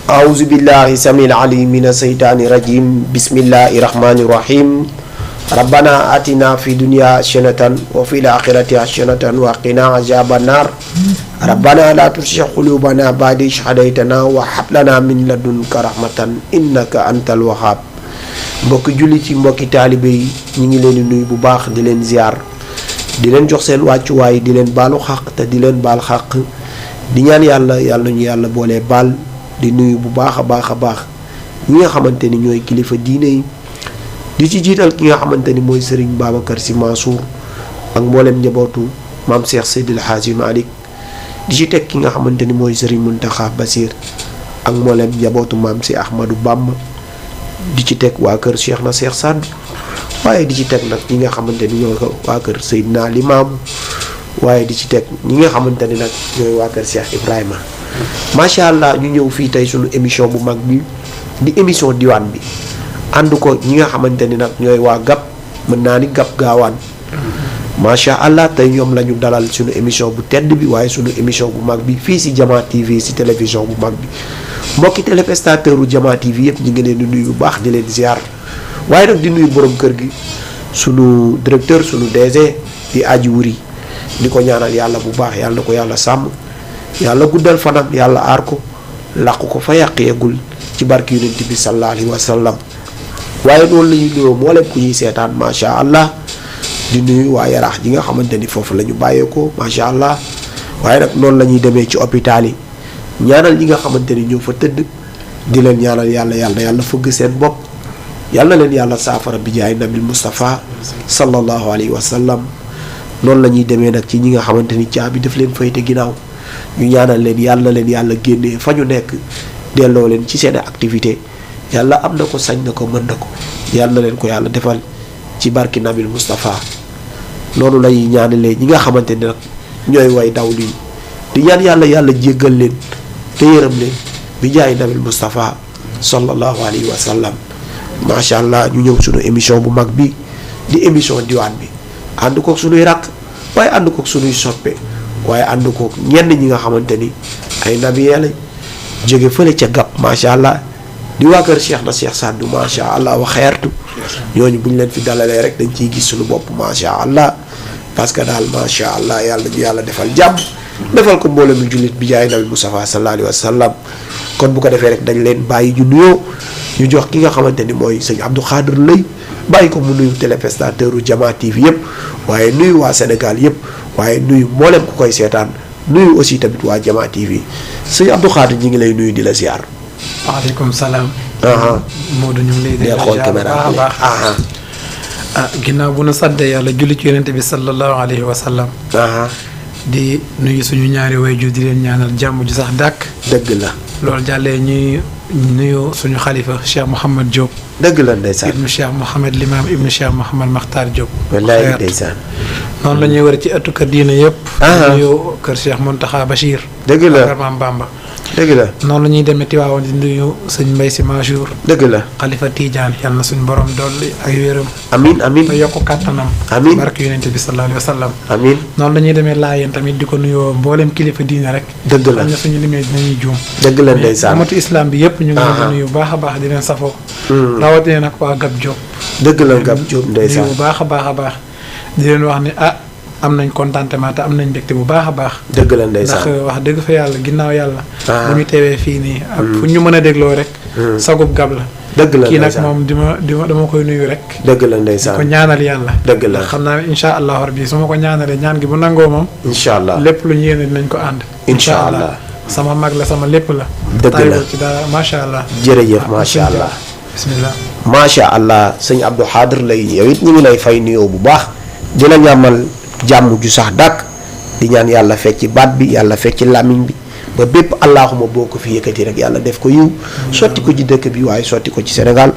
أعوذ بالله السميع العليم من الشيطان الرجيم بسم الله الرحمن الرحيم ربنا آتنا في الدنيا حسنة وفي الآخرة حسنة وقنا عذاب النار ربنا لا تزغ قلوبنا بعد إذ هديتنا وهب لنا من لدنك رحمة إنك أنت الوهاب mbokki jullit yi mbokki taalibe yi ñu ngi leen di nuyu bu baax di leen ziar di leen jox seen wàccuwaay di leen baalu xaq te di leen baal xaq di ñaan yàlla ñu yàlla boolee baal di nuyu bu baax a baax ñi nga xamante ni ñooy kilifa diine yi di ci jiital ki nga xamante ni mooy Serigne Babacar Sy Mansour ak mboolem njabootu maam Cheikh Seydil Hadji Malick di ci teg ki nga xamante ni mooy Serigne Mountakha Bassir ak mboolem njabootu maam si Ahmadou Bamba di ci teg waa kër Cheikh na Cheikh Saad waaye di ci teg nag ñi nga xamante ni ñooy waa kër Seydina Limaamu waaye di ci teg ñi nga xamante ni nag ñooy waa kër Cheikh Ibrahima macha allah ñu ñëw fii tey suñu émission bu mag bi di émission diwaan bi ànd ko ñi nga xamante ni nag ñooy waa GAP mën naa ni GAP gaawaan macha allah tey ñoom la ñu dalal suñu émission bu tedd bi waaye suñu émission bu mag bi fii si Jama TV si télévision bu mag bi mbokki téléspectateur u Jama TV yëpp ñu ngi leen di nuyu bu baax di leen ziar waaye nag di nuyu borom kër gi suñu directeur suñu DG di Aji Wuri di ko ñaanal yàlla bu baax yàlla na ko yàlla sàmm yàlla guddal fanam yàlla aar ko làqu ko fa yàq yeggul ci barki yonent bi sallallahu alayhi wa sallam waaye noonu la ñuy nuyoo mboolem ku ñuy seetaan macha allah di nuyu waa yaraax ji nga xamante ni foofu la ñu bàyyeekoo macha allah waaye nag noonu la ñuy demee ci hôpital yi ñaanal ñi nga xamante ni ñoo fa tëdd di leen ñaanal yàlla fëgg seen bopp yàlla leen yàlla saafara bi jaay nabil Mustafa sallallahu alayhi wa sallam noonu la ñuy demee nag ci ñi nga xamante ni caabi daf leen fayte ginnaaw. ñu ñaanal leen yàlla génnee fa ñu nekk delloo leen ci seen activité yàlla am na ko sañ na ko mën na ko yàlla leen ko yàlla defal ci barki nabil Moustapha noonu lay ñaanalee ñi nga xamante ne nag ñooy way daw lii di ñaan yàlla jéggal leen te yërëm leen bi jaay nabil Moustapha sallallahu alayhi wa sallam macha allah ñu ñëw suñu émission bu mag bi di émission diwaan bi ànd kook suñuy rakk waaye ànd kook suñuy soppe waaye ànd ko ñenn ñi nga xamante ni ay nabiyee lañ jóge fële ca GAP macha allah di waa kër Cheikh na Cheikh Saddu macha allah wa xeertu ñooñu bu ñu leen fi dalalee rek dañ ciy gis suñu bopp macha allah parce que daal macha allah yàlla ñu yàlla defal jàmm defal ko mbooloo mi jullit bi jaay nabi Mustafa sallallahu alayhi wa sallam kon bu ko defee rek dañ leen bàyyi ñu nuyoo ñu jox ki nga xamante ni mooy sëñ Abdou Khadir Lay bàyyi ko mu nuyu téléspectateur u Jama TV yëpp waaye nuyu waa Sénégal yëpp. waaye nuyu mboolem ku koy seetaan nuyu aussi tamit waa Jama TV sëñ Abdou Khadir ñi ngi lay nuyu di la ziar. waaleykum salaam. Modou ñu ngi lay déglu xool caméra bi ginnaaw bu nu saddee yàlla julli ci yonente bi sallallahu alayhi wa sallam. di nuyu suñu ñaari waajur di leen ñaanal jàmm ju sax dàkk. dëgg la. loolu jàllee ñuy nuyu suñu xalifa Cheikh Mouhamad Diop. dëgg la ndeysaan ibnu Cheikh Mouhamad Limam ibnu Cheikh Mouhamad Makhtar Diop. wallaay ndeysaan. noonu la ñuy war ci ëttu kër diine yëpp. nuyu kër Cheikh Mountakha Bachir. dëgg la kër Maam Bamba. dëgg la. noonu la ñuy demee Tiwaawan di nuyu sëñ Mbay Si Mansour. dëgg la. xalifa Tidiane yal na suñu borom dolli ak wéram. amiin te yokk kàttanam. amiin barke yonente bi sallallahu alayhi wa sallam. amiin noonu la ñuy demee Laayeen tamit di ko nuyoo mboolem kilifa diine rek. dëgg la xam ne suñu limee dinañuy juum. dëgg la ndeysaan amatu islam bi yëpp ñu ngi leen di nuyu bu baax a baax di leen safoo. rawatina nag waa GAP Diop. dëgg la GAP Diop ndeysaan nuyu bu baax a baax di leen wax ni am nañ contentement te am nañ mbégte bu baax a baax. dëgg la ndeysaan ndax wax dëgg fa yàlla ginnaaw yàlla. bu ñu teewee fii nii. ak fu ñu mën a dégloo rek. sagub GAP la. dëgg la kii nag moom dama koy nuyu rek. dëgg la ndeysaan ko ñaanal yàlla. dëgg la xam naa ne incha allah rabbi su ma ko ñaanalee ñaan gi bu nangoo moom. incha allah lépp lu ñu yéene dinañ ko ànd. incha allah sama mag la sama lépp la. dëgg la ci dara macha allah. jërëjëf macha allah. bismillah. macha allah sëñ Abdou Khadir Lay yow it ñu ngi lay fay nuyoo bu baax di la ñaamal jàmm ju sax dàkk di ñaan yàlla fecc baat bi yàlla fecc làmmiñ bi ba bépp allahuma boo ko fi yëkkati rek yàlla def ko yiw sotti ko ci dëkk bi waaye sotti ko ci Sénégal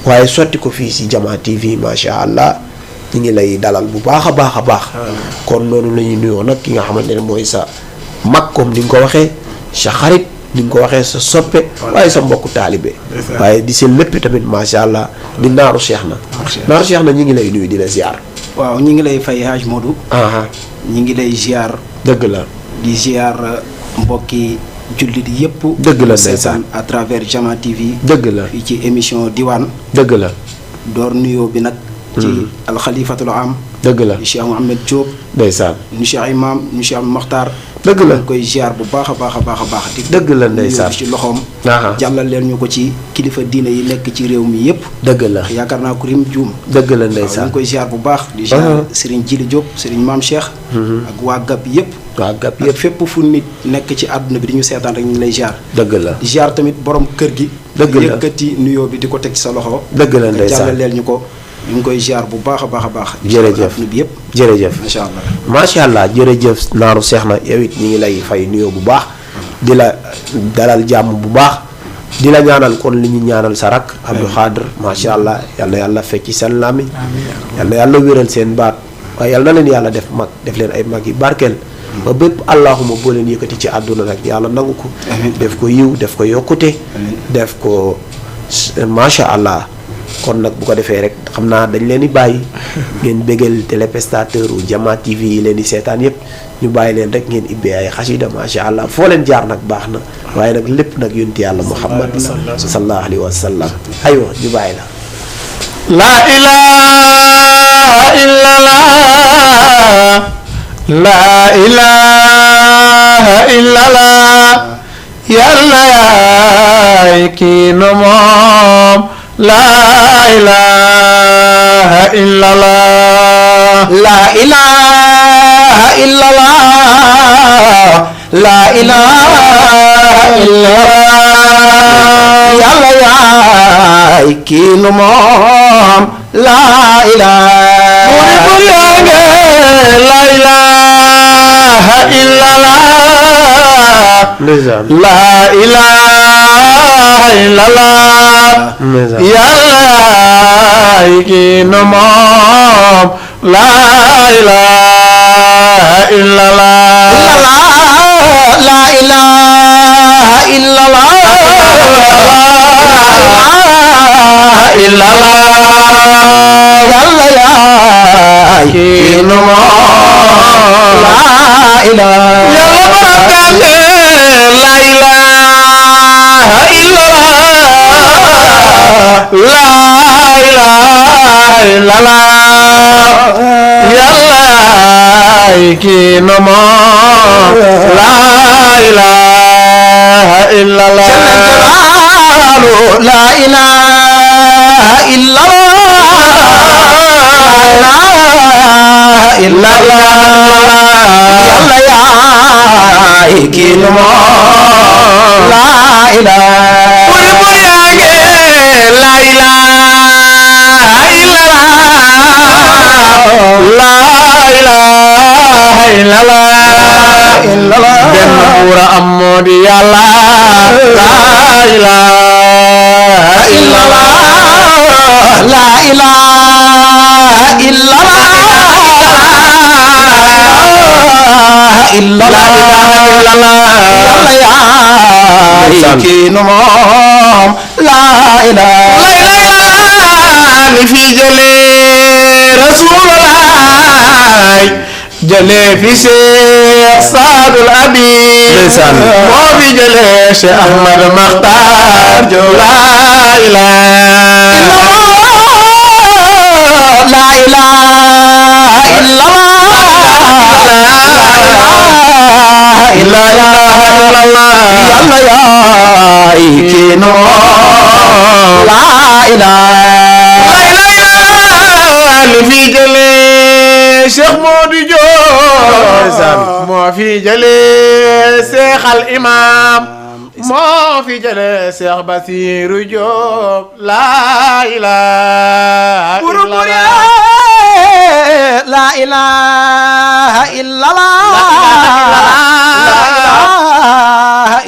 waaye sotti ko fii si Jama TV macha allah ñu ngi lay dalal bu baax a baax. kon noonu la ñuy nuyoo nag ki nga xamante ne mooy sa mag comme ni nga ko waxee sa xarit ni nga ko waxee sa soppe waaye sa mbokku taalibe waaye di seen lépp tamit macha allah di naaru Cheikh na ñi ngi lay nuyu di la ziar. waaw ñi ngi lay fay Hadj Modou. ñi ngi lay ziar. dëgg la di ziar mbokki jullit yëpp. dëgg la ndeysaan à travers Jama TV. dëgg la fii ci émission Diwaan. dëgg la door nuyoo bi nag. ci alxalifatul am. dëgg la di Cheikh Mouhamed Diop. ndeysaan nu Cheikh Imam nu Cheikh Makhtar. dëgg la ñu koy ziar bu baax a baax a baax a baax. dëgg la ndeysaan ci loxoom. jàllal leen ñu ko ci kilifa diine yi nekk ci réew mi yëpp. dëgg la yaakaar naa ko rim juum. dëgg la ndeysaan ñu koy ziar bu baax. di ziar Serigne Djili Diop Serigne Mame Cheikh. ak waa GAP yëpp. waa GAP yëpp fépp fu nit nekk ci àdduna bi di ñu seetaan rek ñu ngi lay ziar. dëgg la di ziar tamit borom kër gi. dëgg la yëkkati nuyoo bi di ko teg ci sa loxo. dëgg la ndeysaan jàllaleel ñu ko. ñu ngi koy ziar bu baax a baax a baax. jërëjëf bi yëpp. jërëjëf macha allah macha allah jërëjëf naaru Cheikh na yow it ñu ngi lay fay nuyoo bu baax. di la dalal jàmm bu baax. di la ñaanal kon li ñu ñaanal sa rak Abdou Khadr macha allah yal na yàlla fecc seen làmmiñ. yal na yàlla wéral seen baat. waaye yal na leen yàlla def mag def leen ay mag yi barkeel. ba bépp allahuma boo leen yëkkati ci àdduna rek yàlla nangu ko. def ko yiw def ko yokkute. def ko macha allah. kon nag bu ko defee rek xam naa dañ leen di bàyyi ngeen bégal téléspectateur u Jama TV yi leen di seetaan yëpp ñu bàyyi leen rek ngeen ibbee ay xasida macha allah foo leen jaar nag baax na waaye nag lépp nag yonti yàlla Muhammad sallallahu alayhi wa sallam aywa ñu bàyyi la. La ilaha illallah la ilaha illallah yàlla yaay kii no moom la ilaha illallah la ilaha illallah la ilaha illallah yàlla yaay kii nu moom la ilaha la ilaha illallah la ilaha illallah yàlla kii nu moom la ilaha illallah la ilaha illallah yàlla yaay kii nu moom la ilaha la ilaha illallah yàlla kii no moom la ilaha illallah la ilaha illallah yàlla yaay kii no moom la ilaha la ilaha illallah benn buur am moo di yàlla la ilaha illallah la ilaha illallah yàlla yaay kii nu moom la ilaha li fi jëlee Rasulullah jëlee fi Cheikh Saadul Abi moo fi jëlee Cheikh Ahmad Makhtar la ilaha la ilaha illallah yàlla yaay kii nu moom la ilaha li fi jëlee Cheikh Modou Diop moo fi jëlee Cheikh al Imam moo fi jëlee Cheikh Basirou Diop la ilaha illallah la ilaha illallah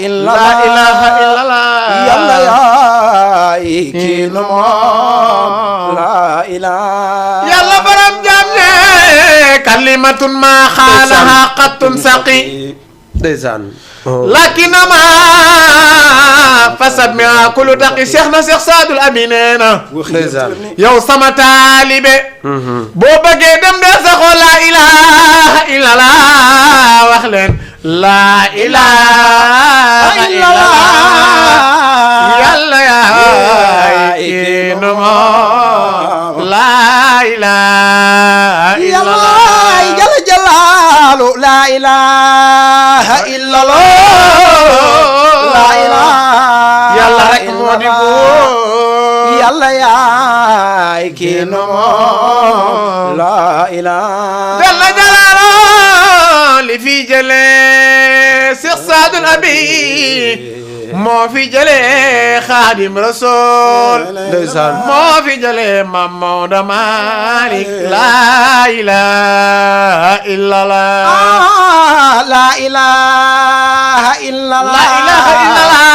la ilaha illallah yàlla yaay kii nu moom la ilaha yàlla borom jàmm ne kalimatun ma xaalaha qattun saqi ndeysaan lakin ma فسمع كل تقي شيخنا شيخ سعد الأبينينا yow sama taalibe boo bëggee dem de saxo la ilaha illallah wax leen la ilaha illallah yàlla yaay kenn moom la ilaha illallah jalla jalaalu la ilaha illallah la ilaha yàlla rek moo di góor yàlla yaay kenn moom la ilaha jalla jalaalu li fi jëlee Cheikh Saadul Abi moo fi jëlee Xaadim Rasul moo fi jëlee Maam Maodo Malick la ilaha illallah la ilaha illallah la ilaha illallah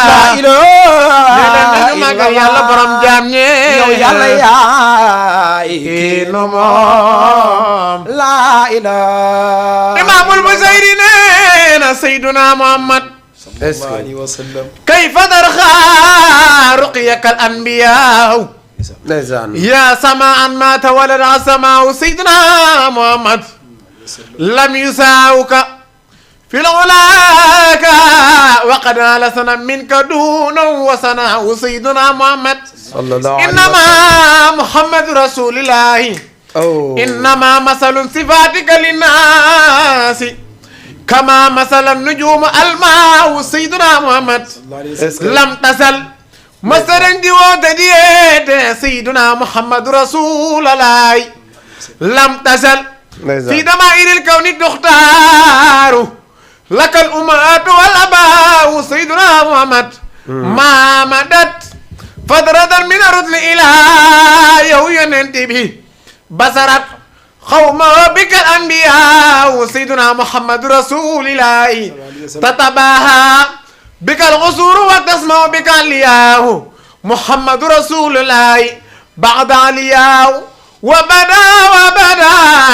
la ilaha magal yàlla borom jaam ñe yow yàlla yaay kenn moom la ilaha Imaamul Busayri nee na Seyduna Muhammad sallallahu alayhi wa sallam kayfa tarxaa ruqyaka al anbiyaa ya samaan ma tawalada samaa Seyduna Muhammad lam yusaawuka في العلاك وقد على سنة منك دون وسنة سيدنا محمد صلى الله عليه إنما محمد رسول الله إنما مثل صفاتك للناس كما مثل النجوم الماء سيدنا محمد لم تزل مثلا ديوت سيدنا محمد رسول الله لم تزل في دمائر الكون تختار لك الأمهات والأباء سيدنا محمد ما مدت فترة من الرسل إلى يوم ينتبه بصرت قوم بك الأنبياء سيدنا محمد رسول الله تتباهى بك الغصور وتسمع بك الياه محمد رسول الله بعد علياه وبدا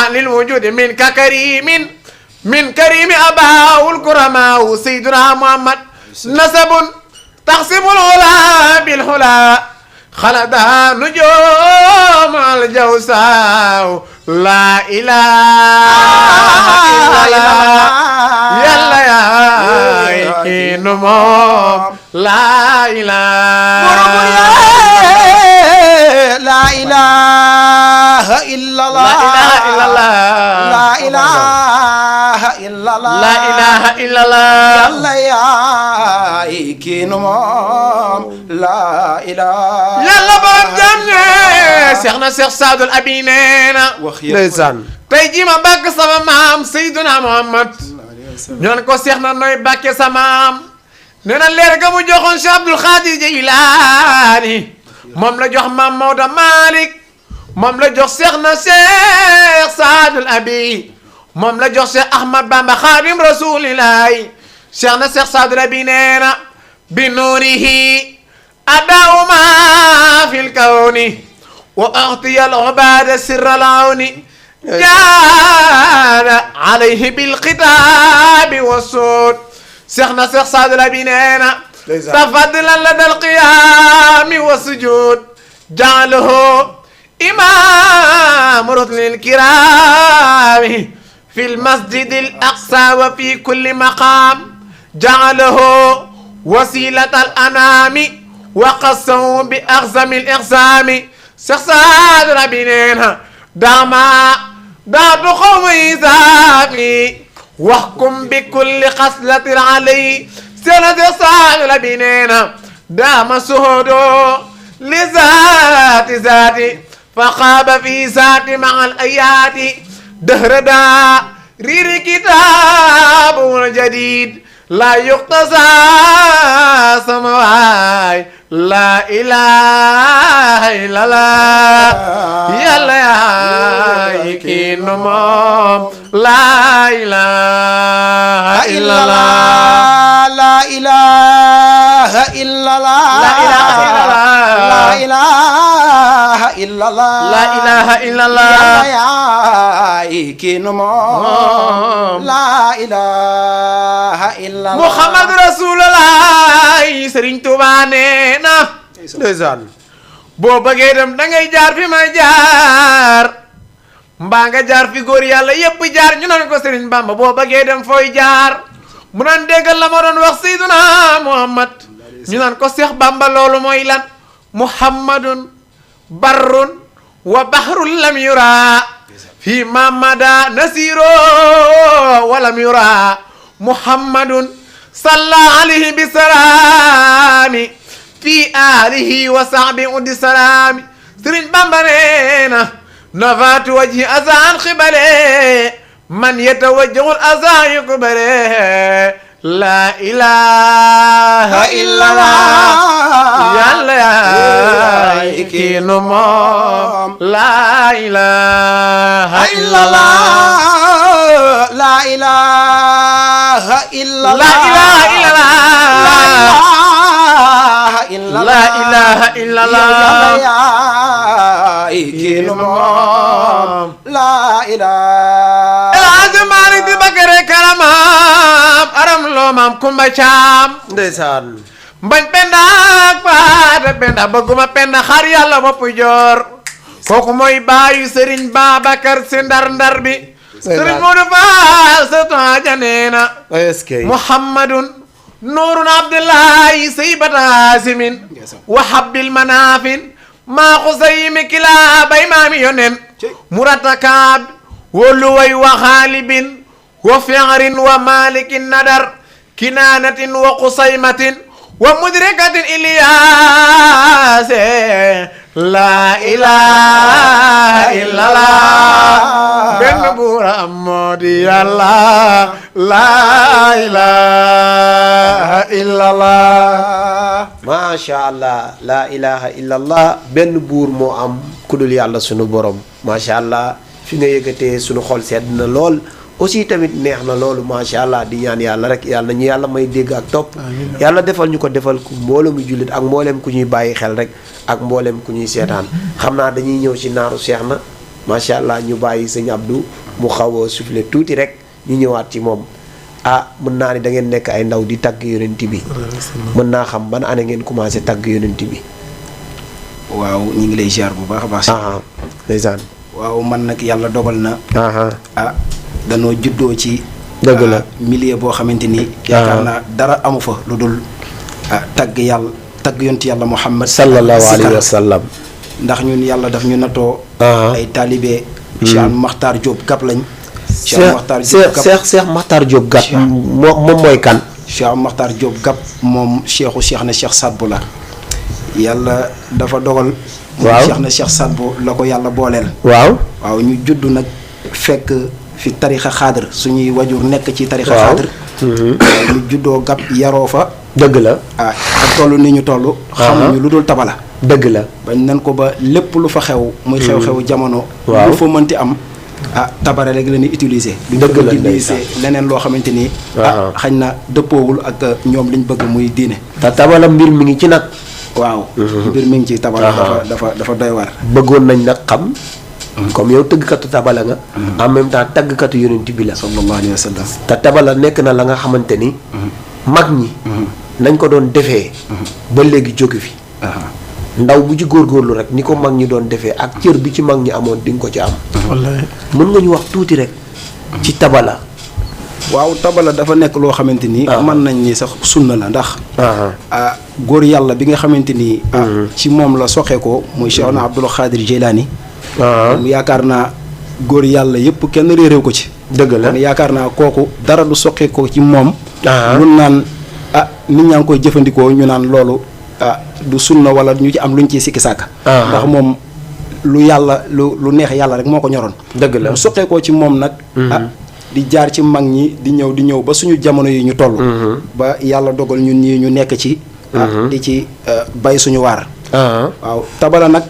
للوجود منك من كريم أباه الكرماء سيدنا محمد نسب تقسم العلا بالحلا خلدها نجوم الجوساء لا إله إلا الله يلا يا كينمو لا إله لا إله إلا الله لا إله إلا الله لا إله إلا الله لا إله إلا الله يلا يا كينمو لا إله يلا بجنة شيخنا شيخ سعد الأبينينا ndeysaan tey jii ma bàkk sama maam Seydina Muhammad ñoo ne ko seex na nooy bàkke sa maam nee na leer ga mu joxoon Cheikh Abdul Xaadir Jilaani moom la jox Maam Maodo Malick moom la jox seex na Cheikh Saadul Abi moom la jox Cheikh Ahmad Bamba Xaadim Rasulillahi seex na Cheikh Saadul Abi nee na bi nuurihi adaaw ma fil kawni wa axtiya al ubaada sirra al awni jaana alayhi bil xitaabi wa suud seex na Cheikh Saadul Abi nee na tafadlan lada al qiyaami wa sujuud jaalahu imaam rusulil kiraami fi l masjidi al aqsa wa fi kulli maqaam jaalahu wasiilata al anaami wa qassahu bi axzami al ixsaami Cheikh Saadul Abi nee na daatu xawmi saaqi waxkum bi kulli xaslatin alay Cheikh Saadul Abi nee na daama suhudo li zaati fa xaaba fi zaati maa al ayaati dahra daa riiri kitaabun jadiid laa yuqtasa samawaay laa ilaaha illallah yàlla yaay kii nu moom laa ilaaha illallah laa ilaaha illallah laa ilaaha illallah laa ilaaha illallah yàlla yaay kii nu moom laa ilaaha illallah Muhammad Rasulullah Serigne Touba nee na ndeysaan boo bëggee dem da ngay jaar fi may jaar mbaa nga jaar fi góor yàlla yépp jaar ñu naan ko Serigne Bamba boo bëggee dem fooy jaar mu naan déggal la ma doon wax Seyduna Muhammad ñu naan ko Seex Bamba loolu mooy lan muhammadun barrun wa bahrun lam yura fi mamada nasiro walam yura muhammadun salla alayhi bi salaami fi alihi wa sahbi udi salaami Sëriñ Bamba neena nafatu wajhi azan xibale man yatawajjahul azan yuqbale la ilaha illallah yàlla yaay kii nu moom la ilaha illallah la ilaha illallah la ilaha illallah la ilaha illallah yaay kii nu moom la ilaha Malik di Bakare karamam aram loo maam Kumba Caam ndeysaan mbañ penda ak paata penda bëgguma penda xar yàlla bopp joor kooku mooy baayu Serigne Babacar si ndar bi Serigne Modou Fall sa toaja neena Muhammadun Nuurun Abdullahi saybata asimin wa habbil manafin maa xusaymi kilaa bay maami yonen muratakaab woluway wa xaalibin wa fi'rin wa malikin nadar kinaanatin wa qusaymatin wa mudrikatin Iliyaase la ilaha illallah benn buur am moo di Yàlla la ilaha illallah macha allah la ilaha illallah benn buur moo am kudul yàlla sunu borom macha allah fi nga yëkkatee sunu xol sedd na lool aussi tamit neex na loolu macha allah di ñaan yàlla rek yàlla ñu yàlla may dégg ak topp yàlla defal ñu ko defal ku mboolem mu jullit ak mboolem ku ñuy bàyyi xel rek ak mboolem ku ñuy seetaan xam naa dañuy ñëw ci naaru Cheikh na macha allah ñu bàyyi sëñ Abdou mu xaw a soufflé tuuti rek ñu ñëwaat ci moom ah mën naa ni da ngeen nekk ay ndaw di tagg yonent bi mën naa xam ban année ngeen commencé tagg yonent bi. waaw ñu ngi lay ziar bu baax a baax. ndeysaan. waaw man nag yàlla dogal na. ah danoo juddoo ci. dëgg la milieu boo xamante ni. yaakaar naa dara amu fa lu dul tagg yàlla tagg yonent yàlla Muhammad. sallallahu alayhi wa sallam. ndax ñun yàlla daf ñu natoo. ay taalibe. Cheikh Makhtar Diop Gap lañ. Cheikh Makhtar Diop Gap moom mooy kan. Cheikh Makhtar Diop Gap moom Cheikh na Cheikh Sadbu la. yàlla dafa dogal. waaw Cheikh na Cheikh Sadbu la ko yàlla booleel. waaw ñu judd nag fekk fi tarixa xaadar suñuy wajur nekk ci tarixa xaadar. ñu juddoo Gap yaroo fa. dëgg la. ak toll ni ñu toll. xamuñu lu dul tabala. dëgg la. bañ nañ ko ba lépp lu fa xew. muy xew-xew jamono. waaw lu fa mënti am. tabare rek la ñuy utiliser. dëgg la utiliser leneen loo xamante ni. xañ na dëppoowul ak ñoom liñ bëgg muy diine. te tabala mbir mi ngi ci nag. waaw. mbir mi ngi ci tabala. dafa doy war. bëggoon nañ nag xam. comme yow tëggkatu tabala nga. en même temps tàggkatu yonent bi la. sallallahu alayhi wa sallam. te tabala nekk na la nga xamante ni. mag ñi. nañ ko doon defee. ba léegi jóge fi. ndaw bu ci góorgóorlu rek ni ko mag ñi doon defee ak cër bi ci mag ñi amoon di nga ko ci am. wallaay mën nga ñu wax tuuti rek. ci tabala. waaw tabala dafa nekk loo xamante ni. mën nañ ni sax sunna la ndax. góor yàlla bi nga xamante ni. ci moom la soqeekoo muy Cheikhna Abdul Xaadir Jeylaani. mu yaakaar naa góor yàlla yëpp kenn réeréw ko ci. dëgg la kon yaakaar naa kooku dara du soqeekoo ci moom. lu naan nit ñaa ngi koy jëfandikoo ñu naan loolu. du sunna wala ñu ci am luñ ciy sikki sàkk. ndax moom lu yàlla lu neex yàlla rek moo ko ñoroon. dëgg la bu soqeekoo ci moom nag. di jaar ci mag ñi di ñëw ba suñu jamono yi ñu toll. ba yàlla dogal ñun ñii ñu nekk ci. di ci bay suñu waar. waaw tabala nag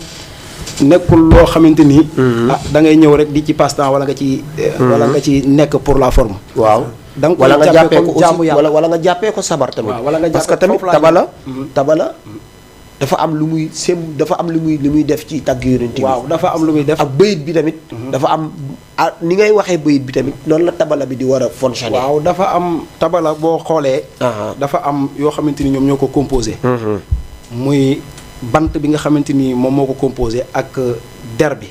nekkul loo xamante ni. da ngay ñëw rek di ci passe-temps wala nga ci. wala nga ci nekk pour la forme. waaw. da nga wala koy nga jàppee ko jaamu aussi yàlla wala nga jàppee ko sabar tamit. wala nga parce que tamit tabala dafa am lu muy dafa am lu muy def ci tagg yonent bi. waaw dafa am lu muy def. ak bayit bi tamit. dafa am ni ngay waxee bayit bi tamit noonu la tabala bi di war a fonctionner. waaw dafa am tabala boo xoolee. dafa am yoo xamante ni ñoom ñoo ko composé. muy bant bi nga xamante ni moom moo ko composé ak der bi.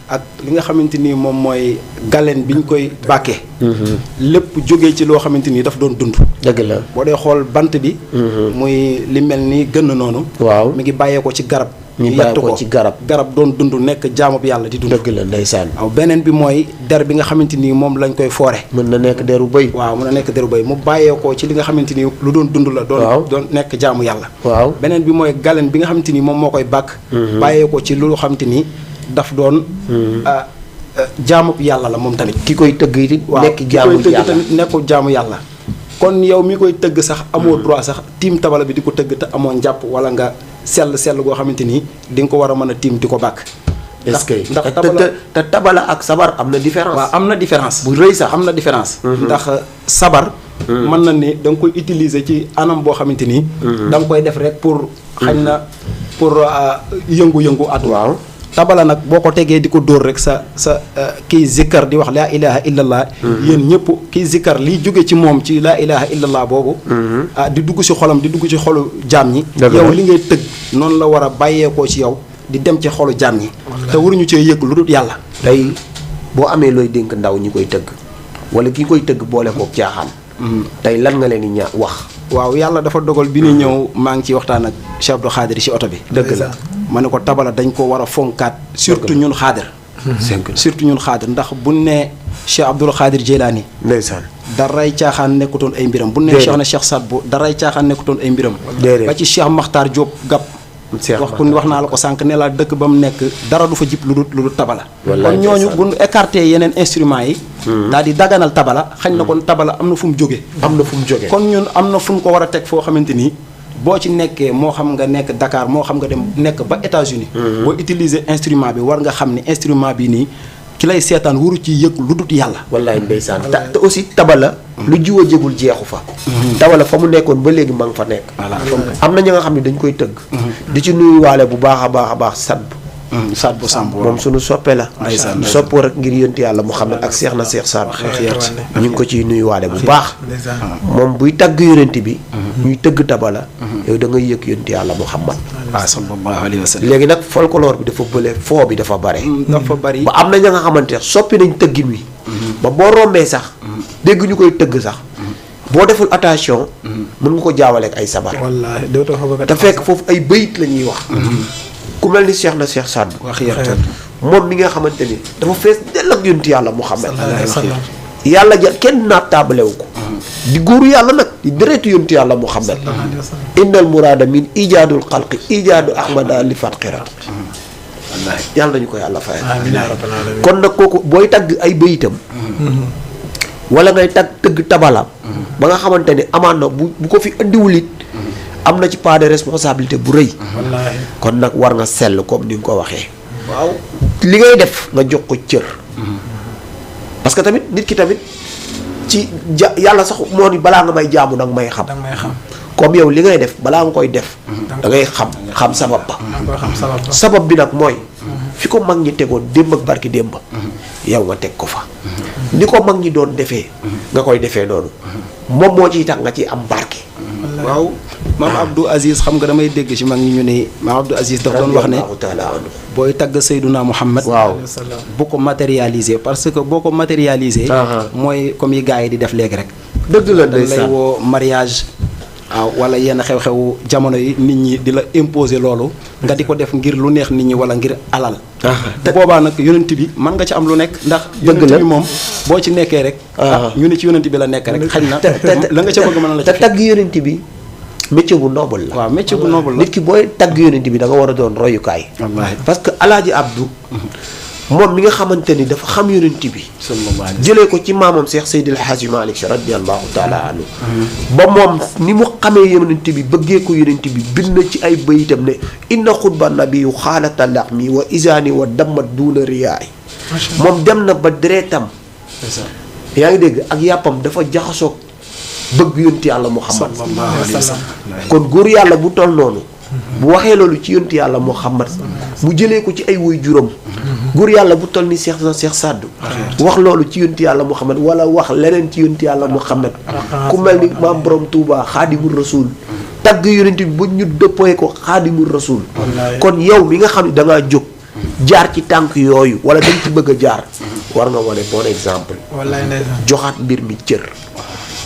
ak li nga xamante ni moom mooy galeen bi ñu koy bàkkee. lépp jógee ci loo xamante ni daf doon dund. dëgg la boo dee xool bant bi. muy li mel ni gën noonu. waaw mi ngi bàyyeekoo ci garab. ñu bàyyi ko ci garab doon dund nekk jaamu bi yàlla di dund. dëgg la ndeysaan. waaw beneen bi mooy der bi nga xamante ni moom lañ koy foore. mën na nekk deru bëy. waaw mën na nekk deru bëy mu bàyyeekoo ci li nga xamante ni lu doon dund la. doon nekk jaamu yàlla. waaw beneen bi mooy galeen bi nga xamante ni moom moo koy bàkk. bàyyeekoo ci lu xamante ni daf doon. jaamu bi yàlla la moom tamit. ki koy tëgg it nekk jaamu yàlla ki koy tëgg tamit nekkul jaamu yàlla. kon yow mi koy tëgg sax amoo droit sax tiim tabala bi di ko tëgg te amoo njàpp wala nga sell goo xamante ni di nga ko war a mën a tiim di ko bàkk. est-ce que ndax tabala te tabala ak sabar am na différence. waaw am na différence bu rëy sax am na différence. ndax sabar. mën na ni da nga koy utiliser ci anam boo xamante ni. da nga koy def rek pour. xañ na pour yëngu-yëngu at. waaw tabala nag boo ko tegee di ko dóor rek sa kiy zikkar di wax laa ilaha illallah. yéen ñëpp kiy zikkar liy jóge ci moom ci laa ilaha illallah boobu. di dugg ci xolam di dugg ci xolu jaam ñi. yow li ngay tëgg noonu la war a bàyyeekoo ci yow di dem ci xolu jaam ñi. te waruñu cee yëg lu dul yàlla. tey boo amee looy dénk ndaw ñi koy tëgg wala ki koy tëgg boole koog caaxaan. tey lan nga leen di wax. waaw yàlla dafa dogal bi ñuy ñëw maa ngi ciy waxtaan ak Cheikh Abdou Khadir ci oto bi. dëgg la ma ne ko tabala dañ ko war a fonkaat. surtout ñun xaadir. surtout ñun xaadir ndax buñ nee Cheikh Abdou Khadir Jeylaani. ndeysaan. daray caaxaan nekkutoon ay mbiram. bu nee Cheikh na Cheikh Saad bu daray caaxaan nekkutoon ay mbiram. ba ci Cheikh Makhtar Diop Gap. wax naa la ko sànq ne la dëkk ba mu nekk dara du fa jib lu dul tabala. kon ñooñu bu ñu écarté yeneen instruments yi. daal di daganal tabala xañ na kon tabala am na fu mu jóge. kon ñun am na fu ñu ko war a teg foo xamante ni boo ci nekkee moo xam nga nekk Dakar moo xam nga dem nekk ba États-Unis boo utiliser instrument bi war nga xam ne instrument bi nii ki lay seetaan waru ci yëg lu dut yàlla. wallaay ndeysaan te aussi tabala. lu jiw a jégul jeexu fa. tabala fa mu nekkoon ba léegi ma nga fa nekk. am na ñi nga xam ne dañ koy tëgg. di ci nuyuwaale bu baax a baax Saad bu Samb moom suñu soppe la. soppoo rek ngir yonti yàlla Muhammad ak seex na seex Saad. ñu ngi ko ciy nuyuwaale bu baax. moom buy tagg yonent bi. ñuy tëgg tabala. yow da ngay yëg yonti yàlla Muhammad. sallallahu alayhi wa sallam. léegi nag folklore bi dafa bële foo bi dafa bare. dafa bari ba am na ña nga xamante ne soppi nañ tëggin wi. ba boo rombee sax. dégg ñu koy tëgg sax. boo deful attention. mën nga ko jaawaleeg ay sabar. wallaahi dootoo ko bëgg a te fekk foofu ay bayit la ñuy wax. ku mel ni Cheikh na Cheikh Saad bu moom mi nga xamante ni dafa fees dell ak yonti yàlla Muhammad yàlla ja kenn naat taabalewu ko di góoru yàlla nag di deretu yonti yàlla Muhammad innal muraada min ijaadul xalqi ijaadu ahmada li fatqiran yàlla nañu ko yàlla fayal kon nag kooku booy tagg ay bayitam wala ngay tëgg tabala ba nga xamante ni amaan na bu ko fi andiwul it am na ci part de responsabilité bu rëy. kon nag war nga sell comme ni nga ko waxee. waaw li ngay def nga jox ko cër. parce que tamit nit ki tamit ci yàlla sax moo ni balaa nga may jaamu danga may xam. comme yow li ngay def balaa nga koy def. da ngay xam sabab ba. sabab bi nag mooy. fi ko mag ñi tegoon démb ak barki démb. yow nga teg ko fa. ni ko mag ñi doon defee. nga koy defee noonu. moom moo ciy tax nga ci am barke. waaw maam Abdou Aziz xam nga damay dégg ci mag ñi ñu ne maam Abdou Aziz daf doon wax ne booy tagg Seyduna Muhammad waaw bu ko matérialiser parce que boo ko matérialiser mooy comme yi gars yi di def léegi rek dëgg la dañ lay woo mariage waaw wala yenn xew-xewu jamono yi nit ñi di la imposer loolu nga di ko def ngir lu neex nit ñi wala ngir alal te boobaa nag yonent bi mën nga ci am lu nekk ndax yonent bi moom boo ci nekkee rek ñu ne ci yonent bi la nekk rek xañ na la nga ca bëgg mën la te tagg yonent bi métier bu noble la waaw métier bu noble la nit ki booy tagg yonent bi da nga war a doon royukaay parce que alaaji Abdou moom mi nga xamante ni dafa xam yonent bi jëlee ko ci maamam Cheikh Seydil Hadji Malick Sy radiyallahu taala anhu ba moom ni mu xamee yonent bi bëggee ko yonent bi bind na ci ay bayitam ne inna xutba nabiyu xaalata laxmi wa isaani wa dammat duuna riyaay moom dem na ba deretam yaa ngi dégg ak yàppam dafa jaxasoog bëgg yonent yàlla Muhammad kon góor yàlla bu toll noonu bu waxee loolu ci yonent yàlla Muhammad mu jëlee ko ci ay woy juróom góor yàlla bu toll ni Cheikh Saddu wax loolu ci yonent yàlla Muhammad wala wax leneen ci yonent yàlla Muhammad ku mel ni maam borom Touba xaadimul rasul tagg yonent bi ba ñu dëppee ko xaadimul rasul kon yow mi nga xam ne da ngaa jóg jaar ci tànk yooyu wala dañ ci bëgg a jaar war nga wane bon exemple joxaat mbir mi cër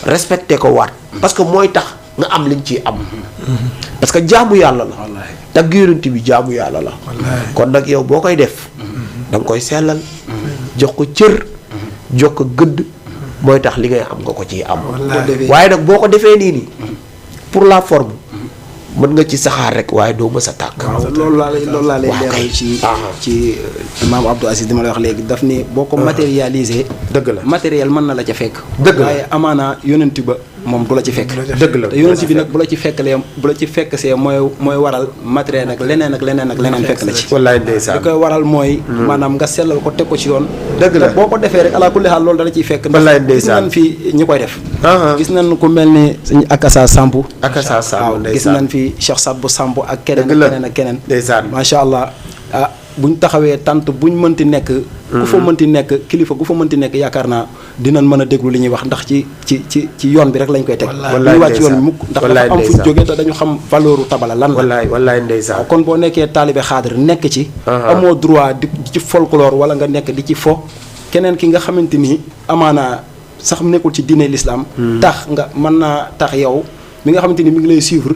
respecté ko waat parce que mooy tax nga am liñ ciy am parce que jaamu yàlla la tagg yonent bi jaamu yàlla la kon nag yow boo koy def da nga koy sellal jox ko cër jox ko gëdd mooy tax li ngay am nga ko ciy am waaye nag boo ko defee nii nii pour la forme mën nga ci saxaar rek waaye doo mës a tàkk. loolu laa lay leeral ci maam Abdou Aziz di ma la wax léegi daf ni boo ko matérialiser. dëgg la matériel mën na la ca fekk. dëgg la waaye amaana yonent ba moom du la ci fekk. dëgg la te yonent bi nag bu la ci fekk see mooy waral matériel nag leneen fekk la ci. wallaay ndeysaan li koy waral mooy. maanaam nga sellal ko teg ko ci yoon. dëgg la boo ko defee rek ala kulli xaal loolu dala ciy fekk. wallaay ndeysaan gis nañ fi ñi koy def. gis nañ ku mel ni suñu Akassa Samb. Akassa Samb ndeysaan gis nañ fi Cheikh Sadbou Samb ak keneen ak keneen. ndeysaan macha allah buñ taxawee tant buñ mënti nekk. ku fa mënti nekk kilifa gu fa mënti nekk yaakaar naa dinañ mën a déglu li ñuy wax ndax ci yoon bi rek lañ koy teg. wallaay ñu wàcc yoon bi mukk ndax dafa am fuñ jógee te dañu xam valeuru tabala lan la. wallaay ndeysaan kon boo nekkee taalibe xaadir nekk ci. amoo droit di ci folklore wala nga nekk di ci fo. keneen ki nga xamante ni amaana sax nekkul ci diine l'islam. tax nga mën naa tax yow mi nga xamante ni mi ngi lay suivre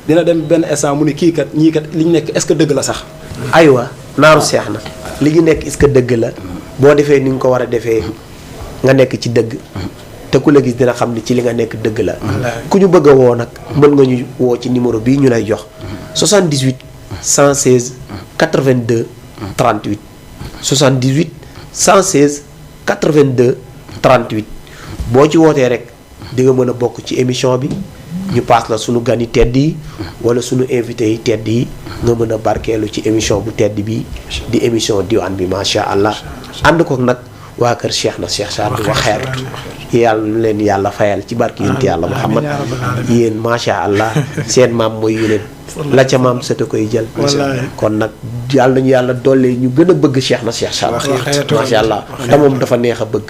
dina dem benn instant mu ne kii kat ñii kat li ñu nekk est-ce que dëgg la sax. aywa naaru seex na li ñu nekk est-ce que dëgg la boo defee ni nga ko war a defee nga nekk ci dëgg te ku la gis dina xam ni ci li nga nekk dëgg la. ku ñu bëgg a woo nag mën nga ñu woo ci numéro bii ñu lay jox 78 116 82 38 78 116 82 38 boo ci wootee rek di nga mën a bokk ci émission bi ñu paas la sunu gan yi tedd yi wala sunu invité yi tedd yi nga mën a barkeelu ci émission bu tedd bi di émission diwaan bi macha allah ànd ko nag waa kër Cheikh na Cheikh Sadou waxeer yàlla leen yàlla fayal ci barke yonent yàlla Muhammad yéen macha allah seen maam mooy yonent la ca maam sëta koy jël kon nag yàlla nañu yàlla doole ñu gën a bëgg Cheikh na Cheikh Sadou macha allah te moom dafa neex a bëgg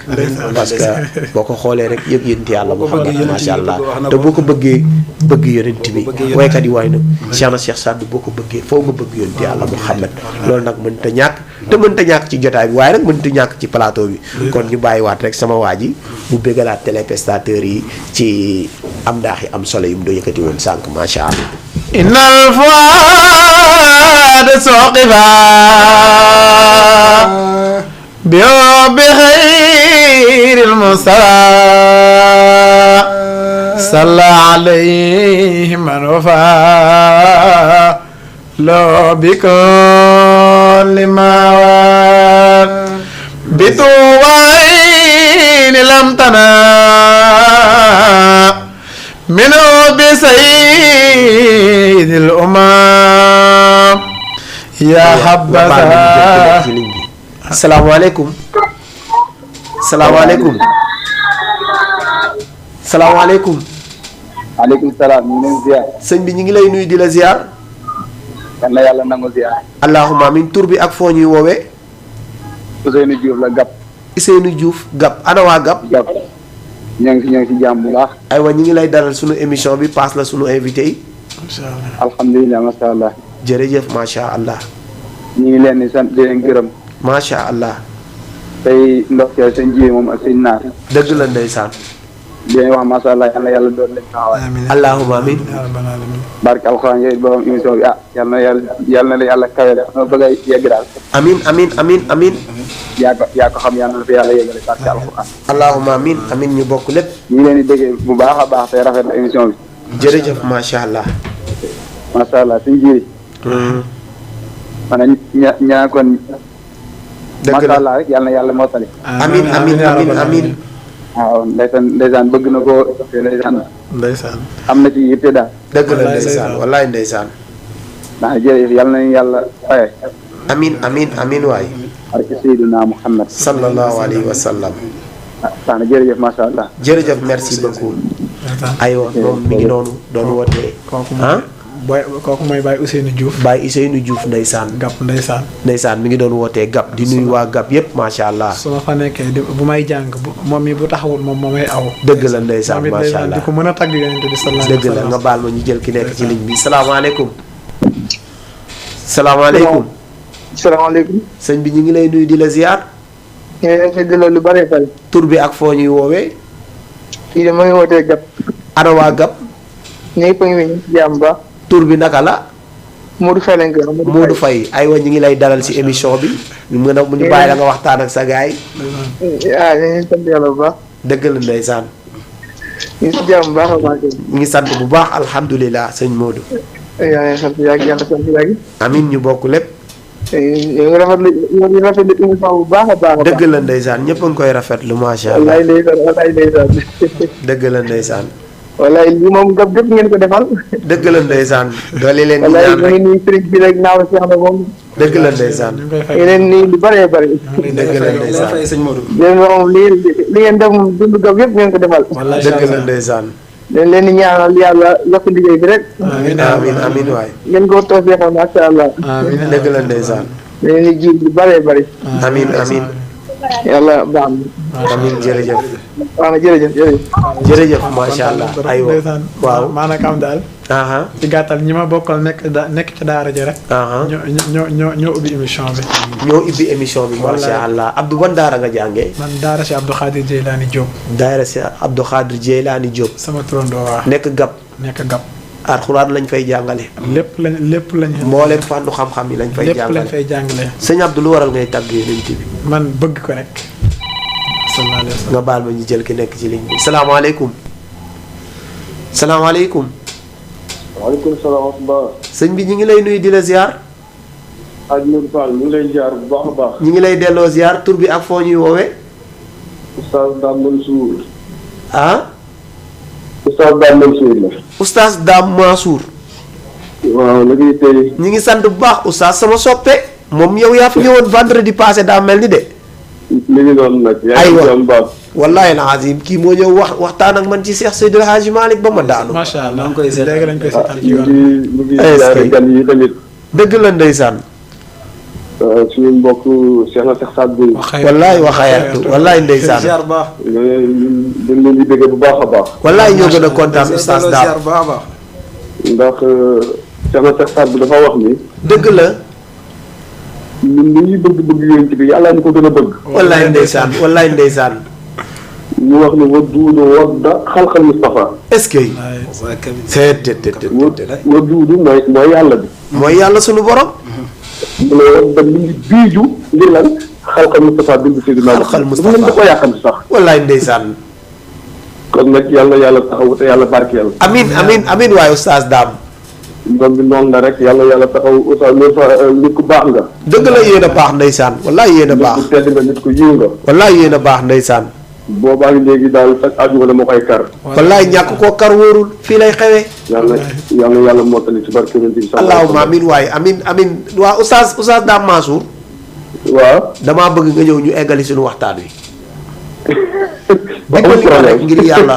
parce que boo ko xoolee rek yëg yonent yàlla Muhammad macha allah te boo ko bëggee bëgg yonent bi waykat yi waay na Cheikh na Cheikh Sadou boo ko bëggee foo nga bëgg yonent yàlla Muhammad loolu nag mënta ñàkk te mënta ñàkk ci jotaay bi waaye nag mënta ñàkk ci plateau bi kon ñu bàyyiwaat rek sama waa ji mu bëggalaat téléspectateurs yi ci am daax yi am solo yi mu do yëkkati woon sànq macha allah. innal fuaada soqifa bi xayril mustafa salla alayhi man wafa loo bi kulli mawaat bi tuwayn lam tana minu bi sayyidil umam ya habbaza. salaamaaleykum salaamaaleykum salaamaaleykum. maaleykum salaam ñu ngi leen ziar. sëñ bi ñu ngi lay nuyu di la ziar. yal na yàlla nangu ziar. allahumma amin. tur bi ak foo ñuy woowee. Ousseynou Diouf la Gap. Ousseynou Diouf Gap ana waa Gap. Gap ñoo ngi si jàmm bu baax. aywa ñu ngi lay dalal sunu émission bi paas la sunu invité yi. macha allah alhamdulilah macha allah. jërëjëf macha allah. ñu ngi leen di sant di leen gërëm. macha allah. tey ndokkeel seen ji moom ak seen naar. dëgg la ndeysaan. di leen wax macha allah yal na yàlla doon leen taxawaay. allahumma amin. barke alxuraan yooyu borom émission bi yal na la yàlla kawele nga bëgg a yegg daal. amin amin amin amin. yaa ko xam yal na la fi yàlla yeggale barke alxuraan. allahumma amin amin ñu bokk lépp. ñu ngi leen di déggee bu baax a baax tey rafet na émission bi. jërëjëf macha allah. macha allah suñu ji. maanaam ñaa kon. dëgg la macha allah rek yal na yàlla mottali. amin amin amin amin. waaw ndeysaan bëgg na ko ndeysaan am na ci yitte daal. dëgg la ndeysaan wallaay ndeysaan. ndax jërëjëf yal nañu yàlla faye. amin amin amin waay. barke Seydina Muhammad. sallallahu alayhi wa sallam. sax na jërëjëf macha allah. jërëjëf merci beaucoup. aywa moom mi ngi noonu doon wootee. kooku ah booy kooku mooy Baye Ousseynou Diouf. Baye Ousseynou Diouf ndeysaan. Gap ndeysaan. ndeysaan mi ngi doon wootee Gap di nuyu waa Gap yépp macha allah. su ma fa nekkee bu may jàng moom mi bu taxawul moom moo may aw. dëgg la ndeysaan macha allah di ko mën a tagg yonent bi sallallahu alayhi wa dëgg la sallam. nga baal ma ñu jël ki nekk ci ligne bi salaamaaleykum. salaamaaleykum. salaamaaleykum. sëñ bi ñu ngi lay nuyu di la ziar. ñu ngi leen di la lu bëree bëri. tur bi ak foo ñuy woowee. kii de ma ngi wootee Gap. ana waa Gap. ñëpp a ngi ñu ci jàmm ba. tur bi naka la. Modou Faye lañ koy wax. Modou Faye aywa ñu ngi lay dalal ci émission bi. ñu mën a ñu bàyyi la nga waxtaan ak sa gaay yi. ah ñu ngi sant yàlla bu baax. dëgg la ndeysaan. ñu ngi si jàmm bu baax a baax. ñu ngi sant bu baax alhamdulilah sëñ Modou. yaa ngi sant yàlla sant yàgg. amin ñu bokk lépp. ñu ngi rafetlu émission bu baax a baax. dëgg la ndeysaan ñëpp a ngi koy rafetlu macha allah. wallaay ndeysaan wallaay ndeysaan. dëgg la ndeysaan. wallaay lii moom Gap gépp ngeen ko defal. dëgg la ndeysaan. doole leen di wallaay ñaan ñu ngi rek. nuyu sëriñ bi rek naaw si xam ne moom. dëgg la ndeysaan. ñu ngi koy ñu fay. ngi leen nuyu lu bëree bëri. dëgg la ndeysaan. fay sëñ Modou. leen moom li ngeen def moom dund Gap yëpp ngeen ko defal. wallaay dëgg la ndeysaan. dañ leen di ñaanal yàlla yokk liggéey bi rek. amiin amin amin waay. ngeen ko toog xam macha allah. amiin dëgg la ndeysaan. dañ leen di ji lu bëree bëri. amin amin yàlla baax amin jërëjëf. na jërëjëf jërëjëf. jërëjëf macha allah aywa waaw. maanaam daal aha ci gàttal ñi ma bokkal nekk ci daara ji rek. aha ñoo ubbi émission bi. ñoo ibbi émission bi macha allah Abdou ban daara nga jàngee. man daara si Abdou Khadir Jeylaani Diop. daara si Abdou Khadir Jeylaani Diop. sama turandoo waa. nekk Gap. nekk Gap. alxuraan lañ fay jàngale. lépp lañ. mboolem fànnu xam-xam yi lañ fay lépp lañ jàngale. fay jàngale. sëñ Abdou lu waral ngay tàgg yonent bi. man bëgg ko rek. sallallahu alayhi wa sallam. nga baal ma ñu jël ki nekk ci ligne bi salaamaaleykum. salaamaaleykum. waaleykum salaam wa rahmatulah. sëñ bi ñu ngi lay nuyu di la ziar. Adjou Fall ñu ngi lay ziar bu baax a baax. ñu ngi lay delloo ziar tur bi ak foo ñuy woowee. Oustaz Dame Mansour. ah. Oustaz Dame Mansour la. oustaz Dame Mansour. waaw la ñuy tey. ñi ngi sant bu baax oustaz sama soppe. moom yow yaa fi ñëwoon vendredi passé daa mel ni de. li ngi doon nag. aywa yaa ngi baax. wallahi alazim kii moo ñëw waxtaan ak man ci Cheikh Seydil Hadji Malick ba ma daanu. macha allah maa ngi koy seetaan. léegi lañ koy seetaan ci ñu yoon. ngi est-ce ziare que- gan yi tamit. dëgg la ndeysaan. suñu mbokk Cheikh na Cheikh Saad Bou. wallahi waxayatu wallahi ndeysaan. ziar bu baax. dañ leen di bëgg bu baax a baax. wallahi ñoo gën a kontaan oustaz ziar Dame. bu baax a baax. ndax Cheikh na Cheikh Saad Bou dafa wax ni. dëgg la. ñun li ñuy bëgg yonent bi yàlla ñu ko gën a bëgg. wallahi ndeysaan wallahi ndeysaan. ñu wax ni wa duudu wadda xalqal Mustafa. est-ce que. waa Kabir. c'est te wa duudu mooy yàlla bi. mooy yàlla sunu borom. mu ne wadda mi ngi biiju ngir lan xalqal Mustafa bind Seydina Xalqal Muhammad. Mustafa dafa leen da koo yàqam sax. wallahi ndeysaan. kon nag yàlla taxaw te yàlla barkeel. amin amin amin waaye oustaz Dame. doom bi noonu la rek yàlla taxaw oustaz nit ku baax nga. dëgg la yéen a baax ndeysaan wallahi yéen a baax. nit ku tedd nga nit ku yiw nga. wallahi yéen a baax ndeysaan. boobaa ngi léegi daal fekk àjjuma dama koy kar. wallahi ñàkk koo kar wóorul fii lay xewee. yàlla mottali ci barke Yonent bi. allahumma amin waaye amin waa oustaz Dame Mansour. waaw. damaa bëgg nga ñëw ñu eggali suñu waxtaan wi. amul dimbali ma rek problème ngir yàlla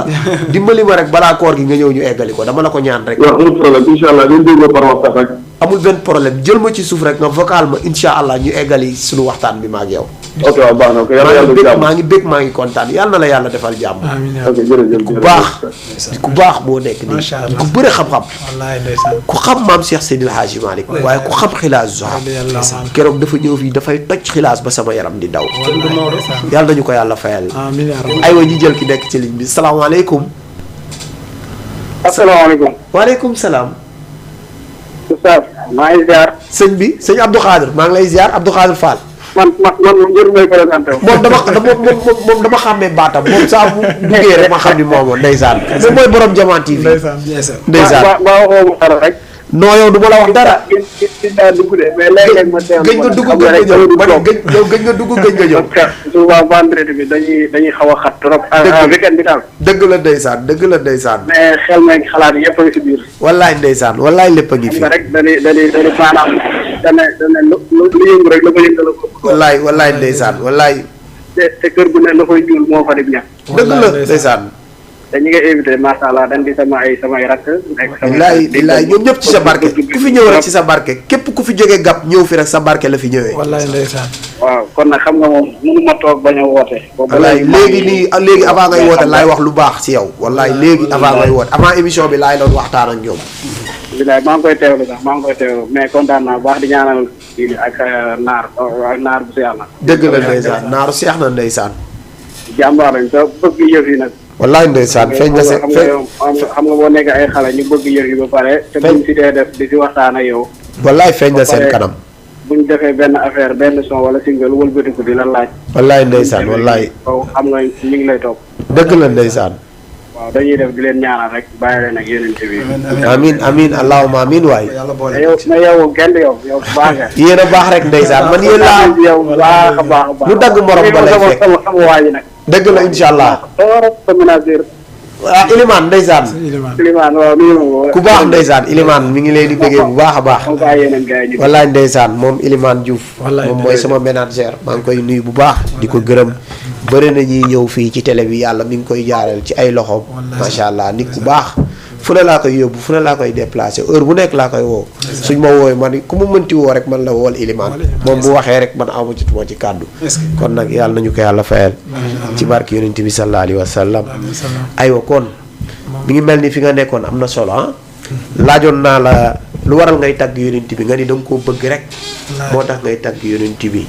dimbali ma rek balaa koor gi nga ñëw ñu eggali ko dama la ko ñaan rek. waaw amul problème incha allah dañ déglu par waxtaan rek. amul benn problème jël ma ci suuf rek nga vocal ma incha allah ñu eggali suñu waxtaan bi ma ak yow. ok waaw baax na ok yàlla yàlla jàmm. maa ngi bég maa ngi kontaan yàlla na la yàlla defal jàmm. amiin yaa ok jërëjëf ku baax ku baax boo nekk nii Macha Allah. ku bëre xam-xam wallaay ndeysaan. ku xam maam Cheikh Seydil Hadji Malick waaye ku xam xilaas Zuhra ndeysaan. keroog dafa ñëw fii dafay toj xilaas ba sama yaram di daw yàlla nañu ko yàlla fayal. amiin yaa rabbi. aywa ñu jël ki nekk ci ligne bi salaamaaleykum. asalaamaaleykum. waaleykum salaam. Oustaz maa ngi ziar. sëñ bi sëñ Abdou Khadir maa ngi lay ziar Abdou Khadir Fall. man moom njëriñ may présenté wu. moom dama xàmmee baatam moom saa bu duggee rek ma xam ni moomoon ndeysaan. moom mooy borom Jaman TV. ndeysaan. ndeysaan ba waxoo ma dara rek. non yow du ma la wax dara. gis naa dugg de mais léeg-léeg ma teew. gëj nga dugg gëj nga ñëw ma ne yow gëj nga dugg gëj nga ñëw. parce que souvent vendredi bi dañuy xaw a xat trop. weekend bi daal. dëgg la ndeysaan dëgg la ndeysaan. mais xel meeg xalaat yëpp a ngi si biir. wallaay ndeysaan wallaay lépp a ngi xam fi. nga rek dañuy maanaam dana lu yëngu rek la ko yëngal ko. wallaay wallaay ndeysaan wallaay. te kër gu ne la koy ñuul moo fa di ñàkk. dëgg la ndeysaan. te ñi nga invité macha allah dañ di samay rakk. nekk billaay ñoom ñëpp ci sa barke ku fi ñëw rek ci sa barke képp ku fi jógee gàpp ñëw fi rek sa barke la fi ñëwee. wallaay ndeysaan. waaw kon nag xam nga moom mënu ma toog bañ a woote. wallaay léegi avant ngay woote laay wax lu baax ci yow. wallaay léegi avant ngay woote avant émission bi laay doon waxtaan ak ñoom. bilaay maa ngi koy teewlu sax mais kontaan naa bu baax di ñaanal kii ak naar bu seex na. dëgg la ndeysaan naaru seex na ndeysaan. jàmbaar lañ te bëgg yëf yi nag. wallaay ndeysaan feeñ na xam nga boo nekk ay xale ñu bëgg yëf yi ba pare. te buñ si dee def di si waxtaan ak yow. wallaay feeñ na seen kanam. buñ defee benn affaire benn son wala single wëlbatiku di la laaj. wallaay ndeysaan wallaay. kaw xam nga ñu ngi lay topp. dëgg la ndeysaan. waaw dañuy def di leen ñaanal rek bàyyi leen ak yeneen bi. amiin allahumma amiin waay. yow kenn yow baax nga. yéen a baax rek ndeysaan man yéen laa. yow baax a baax. lu dagg morom ba lay fekk sama waa ji nag. dëgg la incha allah. Ilimaan ndeysaan. Ilimaan waaw ku baax ndeysaan Ilimaan mi ngi leen di bëggee bu baax a baax. wallaay ndeysaan moom Ilimaan Diouf. moom mooy sama ménagère maa ngi koy nuyu bu baax. di ko gërëm bëri na ñuy ñëw fii ci télé bi yàlla mi ngi koy jaaral ci ay loxoom. macha allah nit ku baax. fu ne laa koy yóbbu fu ne laa koy déplacé heure bu nekk laa koy woo. suñ ma woowee man ku ma mënti woo rek man la wool Ilimaan moom bu waxee rek man amu ci moo ci kàddu. kon nag yàlla nañu ko yàlla fayal. ci barke yonent bi sallallahu alayhi wa sallam. aywa kon mi ngi mel ni fi nga nekkoon am na solo ah. laajoon naa la lu waral ngay tagg yonent bi nga ni da nga koo bëgg rek. moo tax ngay tagg yonent bi.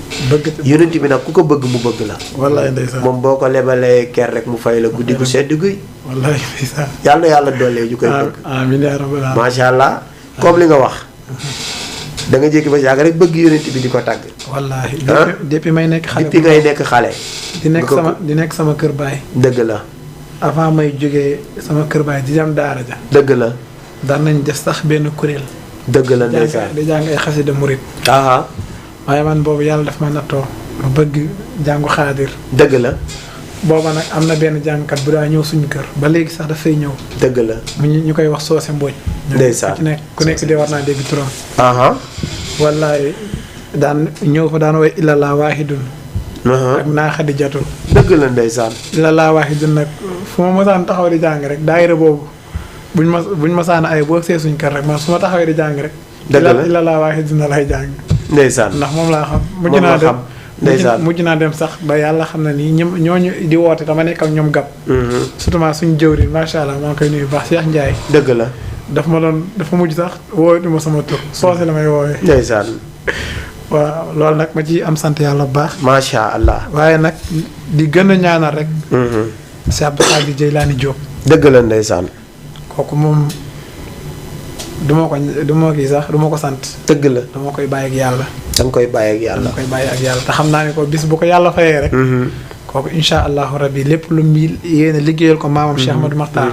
yonent bi nag ku ko bëgg mu bëgg la. wallaay ndeysaan moom boo ko lebalee ker rek mu fay la guddi gu sedd guy. wallaay ndeysaan yàlla na yàlla doolee ñu koy bëgg. amiin yaa rabbal aalamiin. macha allah comme li nga wax. da nga jékki ba yàgg rek bëgg yonent bi di ko tagg. wallaahi depuis may nekk xale. depuis ngay nekk xale. di nekk sama kër baay. dëgg la. avant may jógee sama kër baay di dem daara ja. dëgg la. daan nañ def sax benn kuréel. dëgg la ndeysaan di jàng ay xasida murit. waaye man boobu yàlla daf ma nattoo ma bëgg jàngu xaadir. dëgg la. booba nag am na benn jàngkat bu daa ñëw suñu kër ba léegi sax dafay ñëw. dëgg la. ñu koy wax soose mbooj. ndeysaan ku nekk de war naa dégg turam. wallaay daan ñëw fa daan way illallah waahidun. ak naa xadijatu. dëgg la ndeysaan. illallah waahidun nag fu ma mosaan taxaw di jàng rek daayira boobu buñ mosaan ay boo see suñ kër rek man su ma taxawee di jàng rek. dëgg la illallah waahidun na lay jàng. ndeysaan ndax moom laa xam. mujj naa dem sax ba yàlla xam na ni ñooñu di woote dama nekk ak ñoom gàpp. surtout suñu jëwriñ macha allah maa ngi koy nuyu baax Cheikh Ndiaye. dëgg la. dafa mujj sax wooyatu ma sama tur soose la may woowee. ndeysaan. waaw loolu nag ma ci am sant yàlla bu baax. macha allah. waaye nag di gën a ñaanal rek. Cheikh Abdou Khadir Jeylaani Diop. dëgg la ndeysaan. kooku moom du ma kii sax du ma ko sant. dëgg la. dama koy bàyyi ak yàlla. da nga koy bàyyi ak yàlla. dama koy bàyyi ak yàlla te xam naa ne ko bis bu ko yàlla fayee rek. kooku incha allahu rabbi lépp lu mu yéene liggéeyal ko maamam Cheikh Ahmadou Makhtar.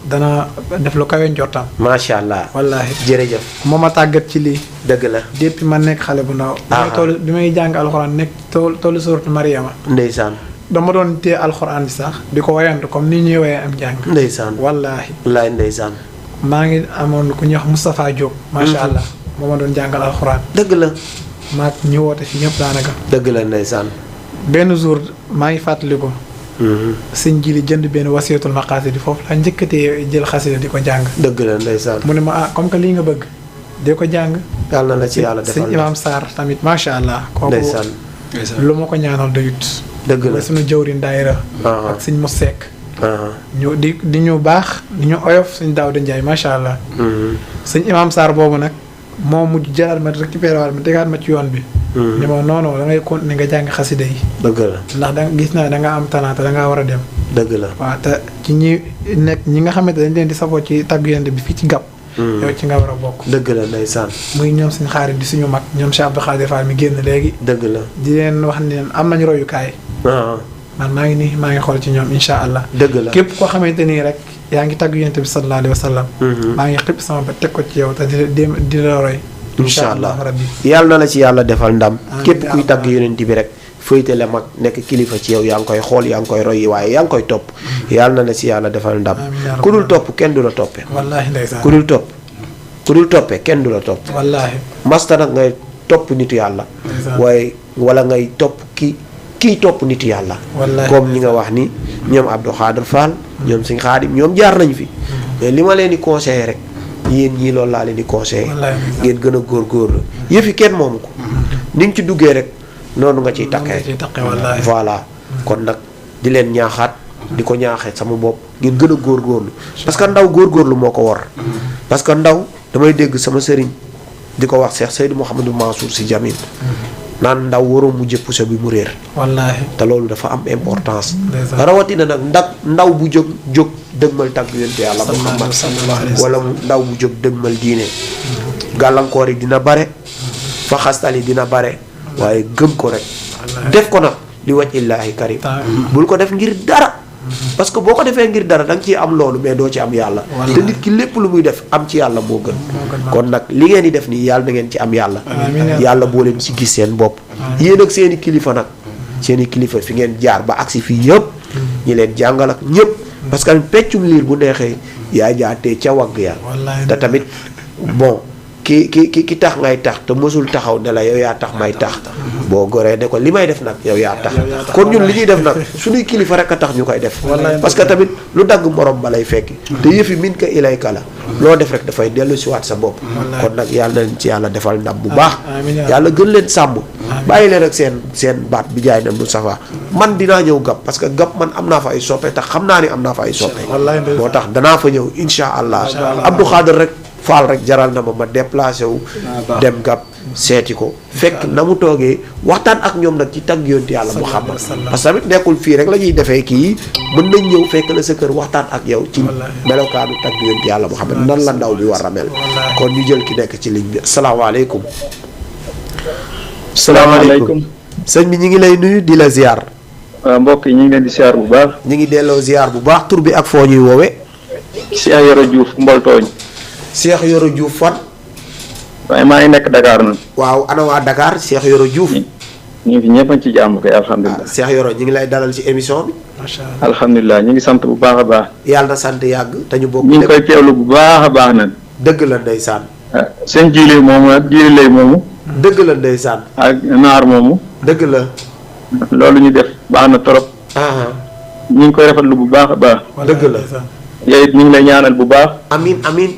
dana def lu kawe njortam. macha allah. wallaahi jërëjëf. moo ma tàggat ci lii. dëgg la. depuis ma nekk xale bu ndaw. bi may jàng alxuraan nekk tollu suuratu Mariama. ndeysaan. dama doon téye alxuraan bi sax di ko wayantu comme ni ñuy wayee am njàng. ndeysaan. wallaahi. wallaay ndeysaan. maa ngi amoon ku ñuy wax Moustapha Diop. macha allah moo ma doon jàngal alxuraan. dëgg la. maag ñu woote fi ñëpp daanaka. dëgg la ndeysaan. benn jour maa ngi fàttaliku. sëñ ji li jënd benn wasiyatul maqaasidi foofu laa njëkkatee jël xasida di ko jàng. dëgg la ndeysaan. mu ne ma comme que lii nga bëgg de ko jàng. yàlla na la ci yàlla defal sëñ Imaam Sarr tamit macha allah. ndeysaan. lu ma ko ñaanal doyut. dëgg la suñu jëwriñ daayira ak sëñ mu sekk. ñu di ñu baax di ñu oyof sëñ Daawda Njaay macha allah. sëñ Imaam Sarr boobu nag moo mujj jëlaat ma récupéré waat ma tegaat ma ci yoon bi. ni ma non non da ngay continuer nga jàng xasida yi. dëgg la. ndax da gis naa da nga am talent da ngaa war a dem. dëgg la. waaw te ci ñi nga xamante dañ leen di safoo ci tàggu yonent bi fii ci gàpp. yow ci nga war a bokk. dëgg la ndeysaan. muy ñoom suñu xarit di suñu mag ñoom Cheikh Abdou Khadir Fall mi génn léegi. dëgg la. di leen wax ni leen am nañu royukaay. man maa ngi xool ci ñoom incha allah. dëgg la. képp koo xamante nii rek yaa ngi tàggu yonent bi sallallahu alayhi wa sallam. maa ngi xëpp sama ba teg ko ci yow te di la roy. incha allah rabbi yàlla na la ci yàlla defal ndam. képp kuy tàgg yonent bi rek fëyte la mag nekk kilifa ci yow yaa ngi koy xool yaa ngi koy roy waaye yaa ngi koy topp. yàlla na la ci yàlla defal ndam. ku dul topp kenn du la toppee. wallaahi ndeysaan. ku dul toppee kenn du la topp. wallaahi. masta nag ngay topp nitu yàlla. waaye wala ngay topp ki kii topp nitu yàlla. Wallaahi. comme ñi nga wax ni ñoom Abdou Khader Fall ñoom Sëñ Xaadim ñoom jaar nañ fi. mais li ma leen di conseillé rek yéen ñii loolu laa leen di conseillé. Wallaahi. ngeen gën a góorgóorlu yëfi kenn moomu ko. ni nga ci duggee rek noonu nga ciy takkee. ci taqee wallaahi. voilà kon nag di leen ñaaxaat di ko ñaaxee sama bopp ngeen gën a góorgóorlu parce que ndaw góorgóorlu moo ko war. parce que ndaw damay dégg sama sëriñ di ko wax Cheikh Seydou Mouhamadou Mansour Sy Djamil naan ndaw waroo mujjee pousse bi mu réer. wallaahi. te loolu dafa am importance. ndeysaan. rawatina nag ndaw bu jóg dëgmal tàgg yonent yàlla Muhammad sallallahu alayhi wa wala mu ndaw bu jóg dëgmal diine. gàllankoor yi dina bare fa xastal yi dina bare waaye gëm ko rek. def ko nag li waj illaahi karim bul ko def ngir dara. parce que boo ko defee ngir dara da nga ciy am loolu mais doo ci am yàlla. te nit ki lépp lu muy def am ci yàlla moo gën. kon nag li ngeen di def nii yàlla na ngeen ci am yàlla. yàlla boo leen ci gis seen bopp. yéen ak seen i kilifa nag seen i kilifa fi ngeen jaar ba agsi fii yëpp. ñi leen jàngal ak ñëpp. parce que peccum liir bu neexee yaa jaatee ca wagg ya te tamit bon ki tax ngay tax te mësul taxaw ne la yow yaa tax may tax boo goree ne ko li may def nag yow yaa tax kon ñun li ñuy def nag suñuy kilifa rek a tax ñu koy def parce que tamit lu dagg morom ba lay fekki te yëfi min ka ilayka la loo def rek dafay dellu si waat sa bopp kon nag yàlla na leen ci yàlla defal ndam bu baax yàlla gën leen sàmm bàyyi leen ak seen baat bi jaay na Moustapha man dinaa ñëw gab parce que gab man am naa fa ay soppe tax xam naa ni am naa fa ay soppe moo tax danaa fa ñëw insha allah Abdou Khader rek Faal rek jaral na ma déplacé wu dem gab seeti ko fekk na mu toogee waxtaan ak ñoom nag ci tagg yonent yàlla Muhammad parce que tamit nekkul fii rek la ñuy defee kii mën nañ ñëw fekk la sa kër waxtaan ak yow ci melokaanu tagg yonent yàlla Muhammad nan la ndaw bi war a mel kon ñu jël ki nekk ci ligne bi asalaamaaleykum salaamaaleykum sëñ bi ñu ngi lay nuyu di la ziar waaw mbokk yi ñu ngi leen di ziar bu baax ñu ngi delloo ziar bu baax tur bi ak foo ñuy woowe Cheikh Yoro Diouf Mboltooñ Cheikh Yoro Diouf fan waaye maa ngi nekk Dakar nag waaw ana waa Dakar Cheikh Yoro Diouf ñu ngi fi ñëpp ci jàmm kay alhamdulilah Cheikh Yoro ñu ngi lay dalal ci émission bi macha allah. alhamdulilah ñu ngi sant bu baax a baax yàlla na sant yàgg te ñu bokk ñu ngi koy teewlu bu baax a baax nag dëgg la ndeysaan seen jiile moomu ak jiile lay moomu dëgg la ndeysaan ak naar moomu dëgg la loolu ñu def baax na trop ñu ngi koy rafetlu bu baax a baax dëgg la yow it ñu ngi lay ñaanal bu baax amin amin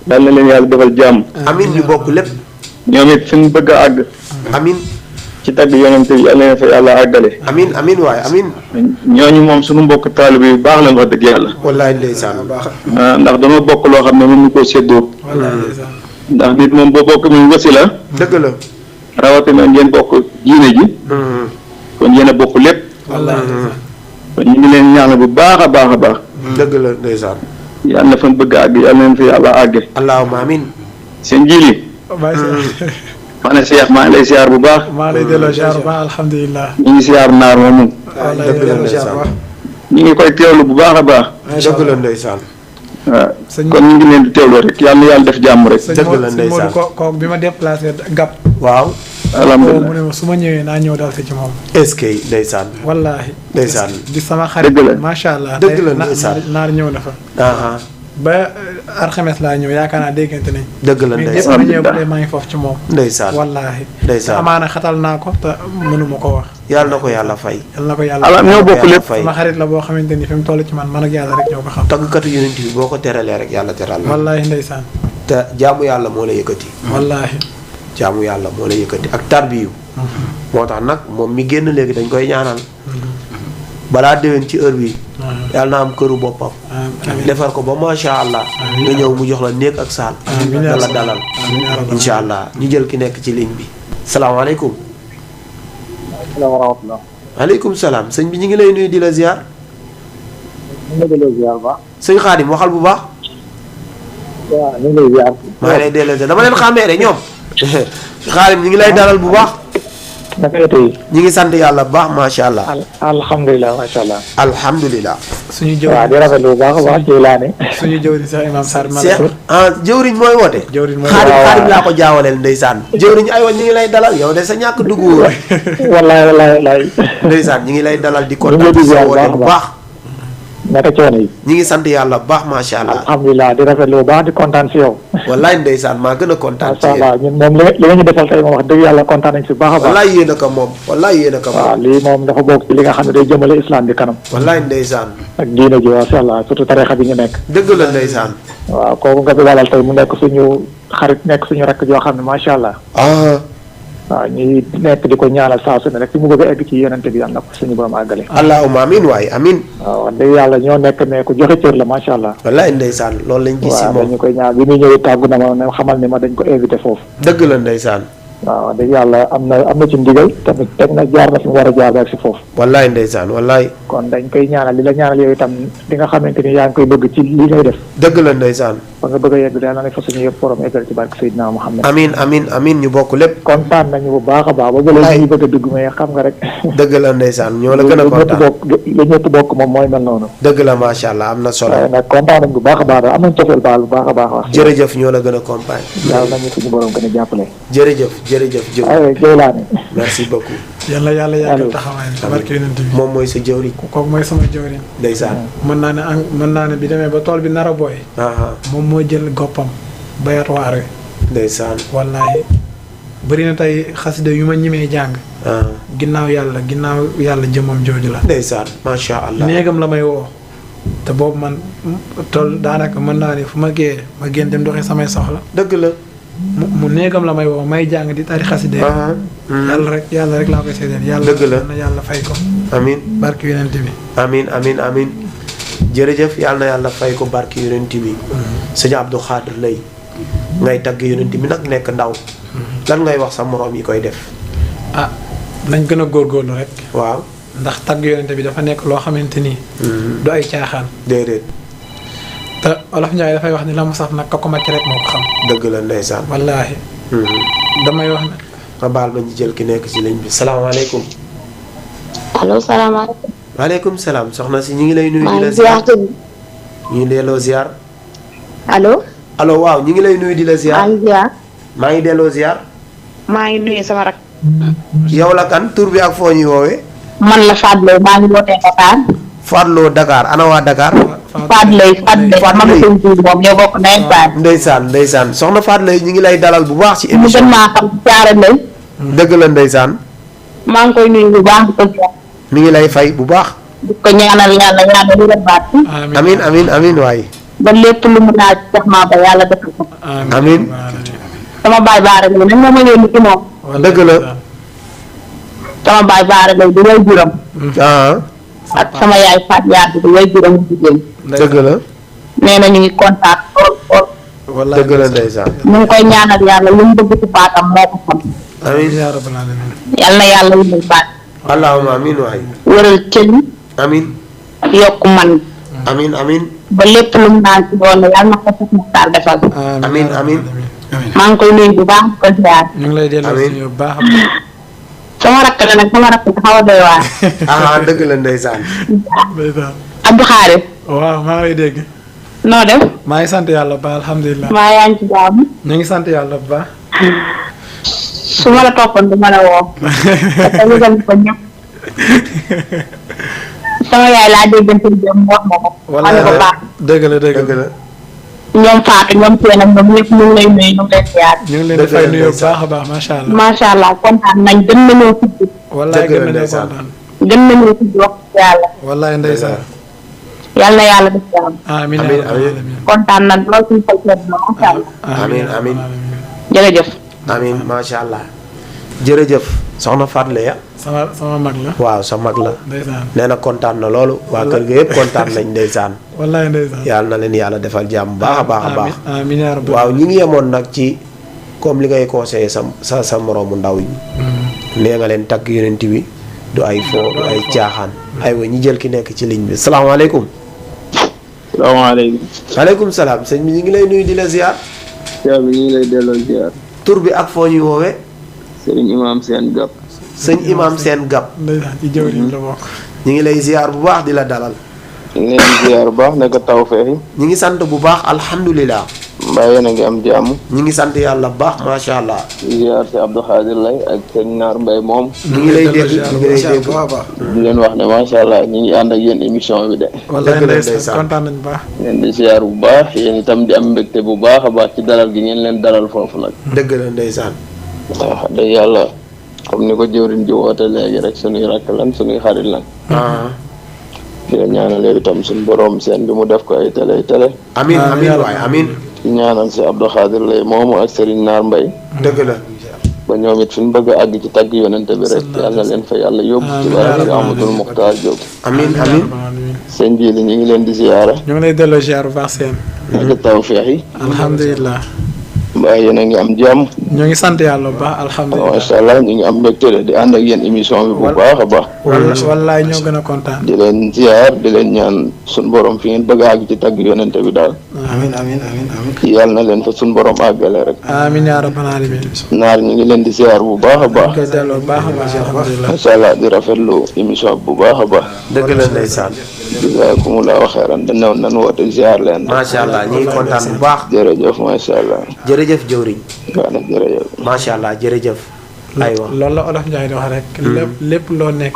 yal na leen yàlla defal jàmm amin ñu bokk lépp ñoom it fi ñu bëgg a àgg amin ci tagg yonente bi yal na leen fa yàlla àggale amin amin waaye amin ñooñu moom suñu mbokk taalibe yu baax lañ wax dëgg yàlla wallaay ndeysaan ndax dama bokk loo xam ne mënuñu koo séddoo ndax nit moom boo bokk mu wasi la dëgg la rawatina ngeen bokk diine ji kon yéen a bokk lépp kon ñu ngi leen ñaanal bu baax a baax a baax dëgg la ndeysaan yàlla na fan bëgg a àgg yàlla na leen fi yàlla àgge allahumma amin seen jiili ma ne Cheikh maa ngi lay siyaar bu baax maa lay delloo ziar bu baax alhamdulilah. ñu ngi siyaar naar moomu dëgg la ndeysaan ñu ngi koy teewlu bu baax a baax dëgg la ndeysaan waaw kon ñu ngi leen di teewlu rek yàlla na yàlla def jàmm rek dëgg la ndeysaan kooku bi ma déplacé gab. waaw alhamdulilah mu ne ma su ma ñëwee naa ñëw dal si ci moom. est-ce que ndeysaan wallaahi. ndeysaan di sama xarit. dëgg la macha allah. dëgg la tey ndeysaan naar ñëw na fa. aha ba alxames laa ñëw yaakaar naa déggante nañ. dëgg la mais ndeysaan ñëpp ñëw ba tey maa ngi foofu ci moom. ndeysaan wallaahi. ndeysaan te amaana xatal naa ko te mënuma ko wax. yàlla na ko yàlla fay yal na ko yàlla. ala ñoo bokk lépp fay sama xarit la boo xamante ni fi mu toll ci man ak yàlla rek ñoo ko xam. taggkatu yonent bi boo ko teralee rek yàlla teral la wallaahi ndeysaan. te jaamu yàlla moo la yëkkati wallaahi. jaamu yàlla moo la yëkkati ak tarbiyu moo tax nag moom mi génn léegi dañ koy ñaanal balaa déwén ci heure bi yàlla na am këru boppam defar ko ba macha allah nga ñëw mu jox la néeg ak saal dala dalal insha allah ñu jël ki nekk ci ligne bi salaamaaleykum salaamaaleykum. aleykum salaam sëñ bi ñu ngi lay nuyu di la ziar ñu ngi lay ziar ba. sëñ Xaadim waxal bu baax waaw ñu ngi lay ziar. maa ngi lay delloo dama leen xàmmee de ñoom Xaadim ñu ngi lay dalal bu baax naka la tey. ñu ngi sant yàlla bu baax macha allah alhamdulilah macha allah. alhamdulilah suñu jëw waaw di rafetlu bu baax a baax ci laa ne. suñu jëwriñ sax imam Sarr Cheikh jëwriñ mooy woote jëwriñ mooy Xaadim waaw. Xaadim laa ko jaawaleel ndeysaan jëwriñ aywa ñu ngi lay dalal yow de sa ñàkk dugg wóor wallaay wallaay wallaay. ndeysaan ñu ngi lay dalal di ñu ngi kontaan lay ci sa ziar woote bu bu baax baax naka coono yi. ñi ngi sant yàlla bu baax macha allah. alhamdulilah di rafetlu bu baax di kontaan si yow. wallaay ndeysaan maa gën a kontaan ci macha yéen. allah ñun moom li nga ñu defal tey moom wax dëgg yàlla kontaan nañ si bu baax a baax. wallaay yéen a ko moom wallaay yéen a ko waaw moom. lii moom dafa bokk ci li nga xam ne day jëmale islam bi kanam. wallaay ndeysaan. ak diine ji macha allah surtout tarixa bi ñu nekk. dëgg la ndeysaan. waaw kooku nga fi dalal tey mu nekk suñu xarit nekk suñu rakk joo xam ne macha allah. ah waaw ñuy nekk di ko ñaanal saa su ne rek fi mu bëgg a egg ci yonente bi yàlla na ko suñu borom àggale. allahumma amin waay amin. waaw wax dëgg yàlla ñoo nekk ne ku joxe cër la macha allah. wallaay ndeysaan loolu lañ gis si waaw moom. dañu koy ñaan bi muy ñëwee tàggu na ma ne xamal ni ma dañ ko invité foofu. dëgg la ndeysaan. waaw wax dëgg yàlla am na ci ndigal tamit teg na jaar na fi mu war a jaar ba si foofu. wallaay ndeysaan wallaay. kon dañ koy ñaanal li la ñaanal yow itam li nga xamante ni yaa ngi koy bëgg ci li ngay def. dëgg la ndeysaan. fa nga bëgg a yegg daal na ne fa suñu yëpp borom eggal ci barke Seydina Muhammad. amin amin amin ñu bokk lépp. kontaan nañu bu baax a baax ba bële ñu bëgg a dugg mais xam nga rek. dëgg la ndeysaan ñoo la gën a kontaan. li ñëpp bokk moom mooy mel noonu. dëgg la macha allah am na solo. waaye nag kontaan nañ bu baax a baax am nañ cofeel baal bu baax a baax wax. jërëjëf ñoo la gën a compagne. yàlla nañu suñu borom gën a jàppale. jërëjëf jërëjëf jëw. aywa Jeylaani. merci beaucoup. yàlla yàggal taxawaay bi barke yonent bi. moom mooy sa jëwriñ. kooku mooy sama jëwriñ. ndeysaan. mën naa ne bi demee ba tool bi nar a booy. moom moo jël goppam bayat waar wi. ndeysaan. wallaahi bëri na tey xasida yu ma ñimee jàng. ginnaaw yàlla jëmmam jooju la. ndeysaan macha allah. néegam la may woo. te boobu man tool daanaka mën naa ne fu ma géeyee ma génn dem doxee samay soxla. dëgg la. mu néegam la may woo may jàng di tari xasida. yàlla rek laa koy seedeel. dëgg la yàlla fay ko. amin barke yonent bi. amin jërëjëf yàlla na yàlla fay ko barke yonent bi. sëñ Abdou Khadir lay ngay tagg yonent bi nag nekk ndaw. lan ngay wax sa moroom yi koy def. ah nañ gën a góorgóorlu rek. waaw ndax tagg yonent bi dafa nekk loo xamante ni. du ay caaxaan. déedéet. te Olof Njaay dafay wax ni la mu saf nag ka ko màcc rek moo ko xam. dëgg la ndeysaan. wallaahi. damay wax ne. nga baal ma ñu jël ki nekk ci ligne bi salaamaaleykum. allo salaamaaleykum. waaleykum salaam soxna si ñu ngi lay nuyu. maa di la ngi ziar ziar. ñu ngi delloo ziar. allo. allo waaw ñu ngi lay nuyu di la ziar. maa ngi ziar. maa ngi delloo ziar. maa ngi nuyu sama rak. yow la kan tur bi ak foo ñuy woowee. man la Fadlo maa ngi wootee Dakar. Fadlo Dakar ana waa Dakar. Fadlo man la seen tur moom ñoo bokk nawet baat. ndeysaan soxna Fadlo ñu ngi lay dalal bu baax ci mu gën émission maa xam ci caara lay. dëgg la ndeysaan. maa ngi koy nuyu bu baax di ko ziar. mi ngi lay fay bu baax. di ko ñaanal yàlla ñaanal lu baat. amin waay. ba lépp lu mu naaj jox maa ba yàlla defal ko. amin sama baay baara lay nag moo ma yónni ci moom. dëgg la. sama baay baara lay di way juram. ak sama yaay Faat Yaat di way juram jigéen. dëgg la. nee na ñu ngi kontaan lool. dëgg la ndeysaan. ñu ngi koy ñaanal yàlla lu mu bëgg ci baatam moo ko xam. amin yaa rabbal alamin. yal na yàlla wundal baat. allahumma amin waay. wëral cëñ. amin yokk man. amin ba lépp lu mu naan ci doon yal na ko sax Muxtaar defal. amin maa ngi koy nuyu bu baax di ko ziar. ñu ngi lay delloo si bu baax a baax. sama rakk la nag sama rakk bi xaw a doy waar. dëgg la ndeysaan. Abdou Xaaris. waaw maa ngi lay dégg. noo def. maa ngi sant yàlla bu baax alhamdulilah. maa yaa ngi ci jàmm. ñu ngi sant yàlla bu baax. su ma la toppoon du ma la woo. parce que lu dem ko ñëpp. sama yaay laa déggante mu wax ma ko. wala ko baax. dëgg la. ñoom Fatou ñoom Seen ak ñoom ñëpp ñu ngi lay nuyu ñu ngi leen ziar. ñu ngi leen di fay nuyu bu baax a baax macha allah. macha allah kontaan nañ gën nañoo tudd. wallaay gën nañoo kontaan. gën nañoo tudd wax dëgg yàlla. wallaay ndeysaan. yal na yàlla def jàmm. amiin kontaan nañ lool suñu xol sedd na macha allah. amin jërëjëf. amin macha allah. jërëjëf soxna Fatle ya. sama mag la. waaw sa mag la. ndeysaan. nee na kontaan na loolu. waa kër ga yëpp kontaan nañ ndeysaan. wallaay ndeysaan. yàlla na leen yàlla defal jàmm baax a baax a baax. amiin yaa rabbi. waaw ñi ngi yemoon nag ci comme li ngay conseillé sa moroomu ndaw ñi. nee nga leen tagg yonent bi du ay fo du ay caaxaan. aywa ñi jël ki nekk ci ligne bi salaamaaleykum. salaamaaleykum. maaleykum salaam sëñ bi ñu ngi lay nuyu di la ziar. ziar bi ñu ngi lay delloo ziar. tur bi ak foo ñuy woowee. sëriñ Imaam Seen Gab. sëñ Imaam Seen Gab. ndeysaan ci jëwriñ la bokk. ñu ngi lay ziar bu baax di la dalal. ñu ngi leen ziar bu baax nekk tawfeex yi. ñu ngi sant bu baax alhamdulilah. mbaa yéen a ngi am jàmm. ñu ngi sant yàlla bu baax macha allah. ziar si Abdou Khadir lay ak sëñ Naar Mbaye moom. ñu ngi lay dégg ñu ngi lay dégg. di leen wax ne macha allah ñu ngi ànd ak yéen émission bi de. wallaay ndeysaan kontaan nañu baax. ngeen di ziar bu baax yéen itam di am mbégte bu baax a baax ci dalal gi ngeen leen dalal foofu nag. dëgg la ndeysaan. waaw dëgg yàlla comme ni ko jëwriñ ji woote léegi rek suñuy rakk lan suñuy xarit lan. di la ñaanal yow itam suñu borom seen bi mu def ko ay télé amiin amiin waay amiin. di ñaanal si Abdou Khadir lay moomu ak Serigne Naar Mbaye. dëgg la. ba ñoom it fi ñu bëgg a àgg ci tagg yonente bi rek yàlla na leen fa yàlla yóbbu ci barke Amadou Mokhtar Diop. amiin amiin. seen ji li ñu ngi leen di ziyaara. ñu ngi lay delloo ziar bu baax seen. ak tawfeex yi. alhamdulilah. mbaa yéen a ngi am jàmm. ñoo ngi sant yàlla bu baax alhamdulilah. macha allah ñu ngi am mbégte de di ànd ak yéen émission bi bu baax a baax. wallaay ñoo gën a kontaan. di leen ziar di leen ñaan suñu borom fi ngeen bëgg a àgg ci tagg yonente bi daal. amiin amiin amiin amiin. yàlla na leen fa suñu borom àggale rek. amiin yaa rabbal alamin. Naar ñu ngi leen di ziar bu baax a baax. ñu koy delloo bu baax a baax alhamdulilah. macha allah di rafetlu émission bi bu baax a baax. dëgg la ndeysaan. jazakumullahu xayran dañ ne woon nañu woote ziar leen. macha allah ñu ngi kontaan bu baax. jërëjëf macha allah. jërëjëf jëwriñ. waaw nag jërëjëf. macha allah jërëjëf. aywa loolu la Olof Njaay di wax rek. lépp loo nekk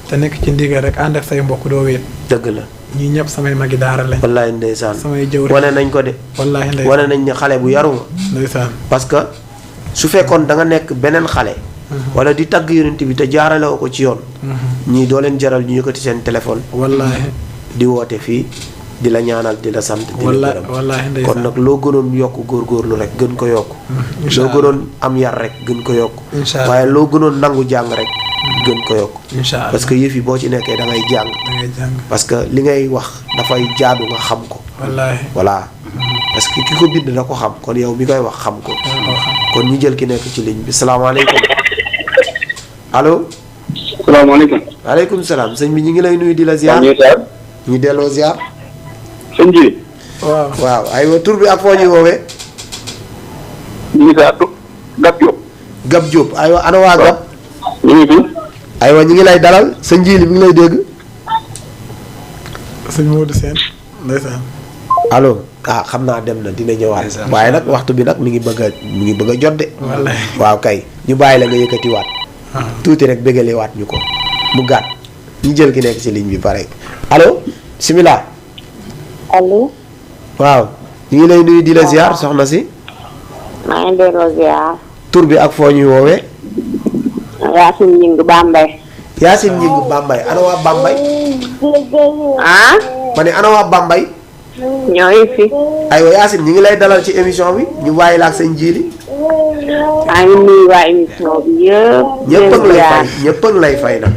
te nekk ci ndigal rek ànd ak say mbokk doo wéet. dëgg la. ñii ñëpp samay magi daara lañ. wallaay ndeysaan. samay jëwriñ wane nañ ko de. wallaahi ndeysaan wane nañ ne xale bu yaru nga. ndeysaan. parce que su fekkoon da nga nekk beneen xale. wala di tagg yonent bi te jaarale ko ci yoon. ñii doo leen jaral ñu yëkkati seen téléphone. wallaahi. di woote fii di la ñaanal di la sant. di la gërëm wallaahi ndeysaan. kon nag loo gënoon yokk góorgóorlu rek gën ko yokk. loo gënoon am yar rek gën ko yokk. waaye loo gënoon nangu jàng rek. gën ko yokk. incha allah parce que yëf yi boo ci nekkee da ngay jàng. da ngay jàng. parce que li ngay wax dafay jaadu nga xam ko. wallaahi. voilà parce que ki ko bind da ko xam kon yow mi koy wax xam ko. kon ñu jël ki nekk ci ligne bi salaamaaleykum. allo. salaamaaleykum. waaleykum salaam sëñ bi ñu ngi lay nuyu di la ziar. ñu delloo ziar. sëñ ji. waaw waaw aywa tur bi ak foo ñuy woowee. ñu ngi saa Gab Diop. Gab Diop aywa ana waa Gab. ñu ngi fi. aywa ñu ngi lay dalal sa njiili mi ngi lay dégg. sëñ Modou Sène ndeysaan. allo xam naa dem na dina ñëwaat. waaye nag waxtu bi nag mi ngi bëgg a jot de. waaw kay ñu bàyyi la nga yëkkatiwaat. tuuti rek bëggalewaat ñu ko mu gàtt ñu jël ki nekk ci ligne bi pare. allo bisimilah. allo. waaw ñu ngi lay nuyu di la ziar soxna si. maa ngi delloo ziar. tur bi ak foo ñuy woowee. Yacine Ñing Bambey. Yacine Ñing Bambey ana waa Bambey. ah. ma ne ana waa Bambey. ñooy fi. aywa Yacine ñu ngi lay dalal ci émission bi ñu bàyyi la ak seen jiili. maa ngi nuyu waa émission bi yëpp. ñëpp a ngi lay fay nag.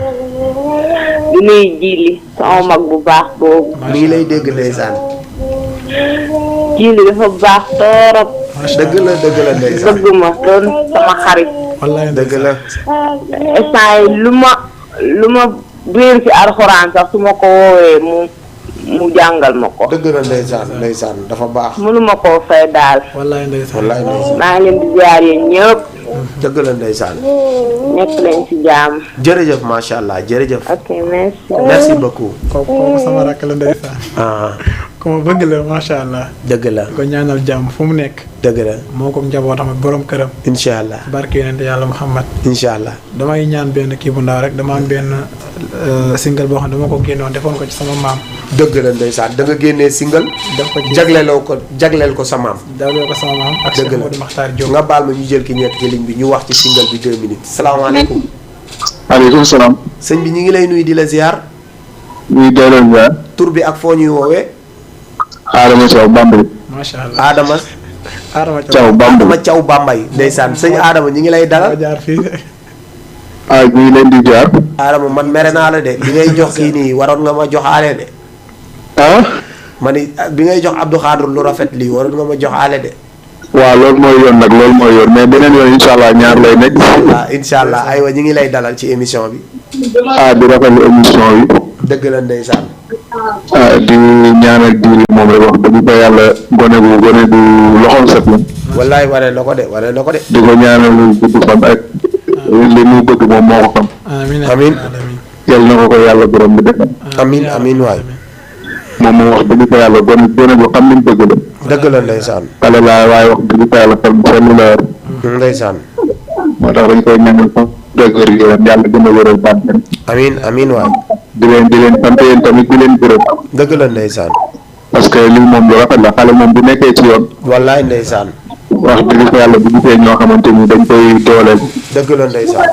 di nuyu jiili sama mag bu baax boobu. mi ngi lay dégg ndeysaan. jiili dafa baax torop. dëgg la ndeysaan. bëgg ma doon sama xarit. wallaay dëgg la. instant yi lu ma biir ci alxuraan sax su ma ko woowee mu jàngal ma ko. dëgg la ndeysaan dafa baax. mënuma koo fay daal. wallaay ndeysaan. maa ngi leen di ziar yéen ñëpp. dëgg la ndeysaan. nekk leen ci jàmm. jërëjëf macha allah jërëjëf. ok merci. merci beaucoup. kooku sama rakk la ndeysaan. ku ma bëgg la macha allah. dëgg la. ko ñaanal jàmm fu mu nekk. dëgg la. moo ko njabootam ak borom këram. incha allah. barke yonente yàlla Muhammad. incha allah. damay ñaan benn kii bu ndaw rek dama am benn single boo xam ne dama ko génnoon defoon ko ci sama maam. dëgg la ndeysaan da nga génnee single. def ko ci jagleel ko sa maam. jagleel ko sama maam. ak dëgg Cheikh la Modou Makhtar Diop. nga baal ma ñu jël ki nekk ci ligne bi ñu wax ci single bi 2 minutes. salaamaaleykum. maaleykum salaam. sëñ bi ñu ngi lay nuyu di la ziar. ñuy delloo ziar. tur bi ak foo ñuy woowee. Adama Thiaw Bambey. macha allah Adama Thiaw Bambey. Thiaw Bambey. ndeysaan sëñ Adama ñu ngi lay dalal. jaar fii. ñu ngi leen di ziar. Adama man mere naa la de bi ngay jox kii nii waroon nga ma joxaale de. ma ni bi ngay jox Abdou Khadir lu rafet lii waroon nga ma joxaale de. waaw loolu mooy yoon nag loolu mooy yoon mais beneen yoon incha allah ñaar lay nekk. waaw incha allah aywa ñu ngi lay dalal ci émission bi. di rafetlu émission bi. dëgg la ndeysaan. di ñaanal diir moom rek wax dëgg fa yàlla gone bu loxoom set la. wallaay wane na ko de. di ko ñaanal gudd fan ak li mu bëgg moom moo ko xam. amiin amiin. yal na ko yàlla borom bi def. amiin waay. moom wax dëgg fa yàlla gone bu xam liñ bëgg la. dëgg la ndeysaan. xale laa waaye wax dëgg fa yàlla xel bu sell la yor. ndeysaan. moo tax dañ koy ñaanal fa dëgër gi yàlla gën a wéral baat bi. amiin waay. di leen sant yéen tamit di leen gërëm. dëgg la ndeysaan. parce que lii moom lu rafet la xale moom bu nekkee ci yoon. wallaay ndeysaan. wax dëgg fa yàlla bu gisee ñoo xamante ni dañ koy dooleel. dëgg la ndeysaan.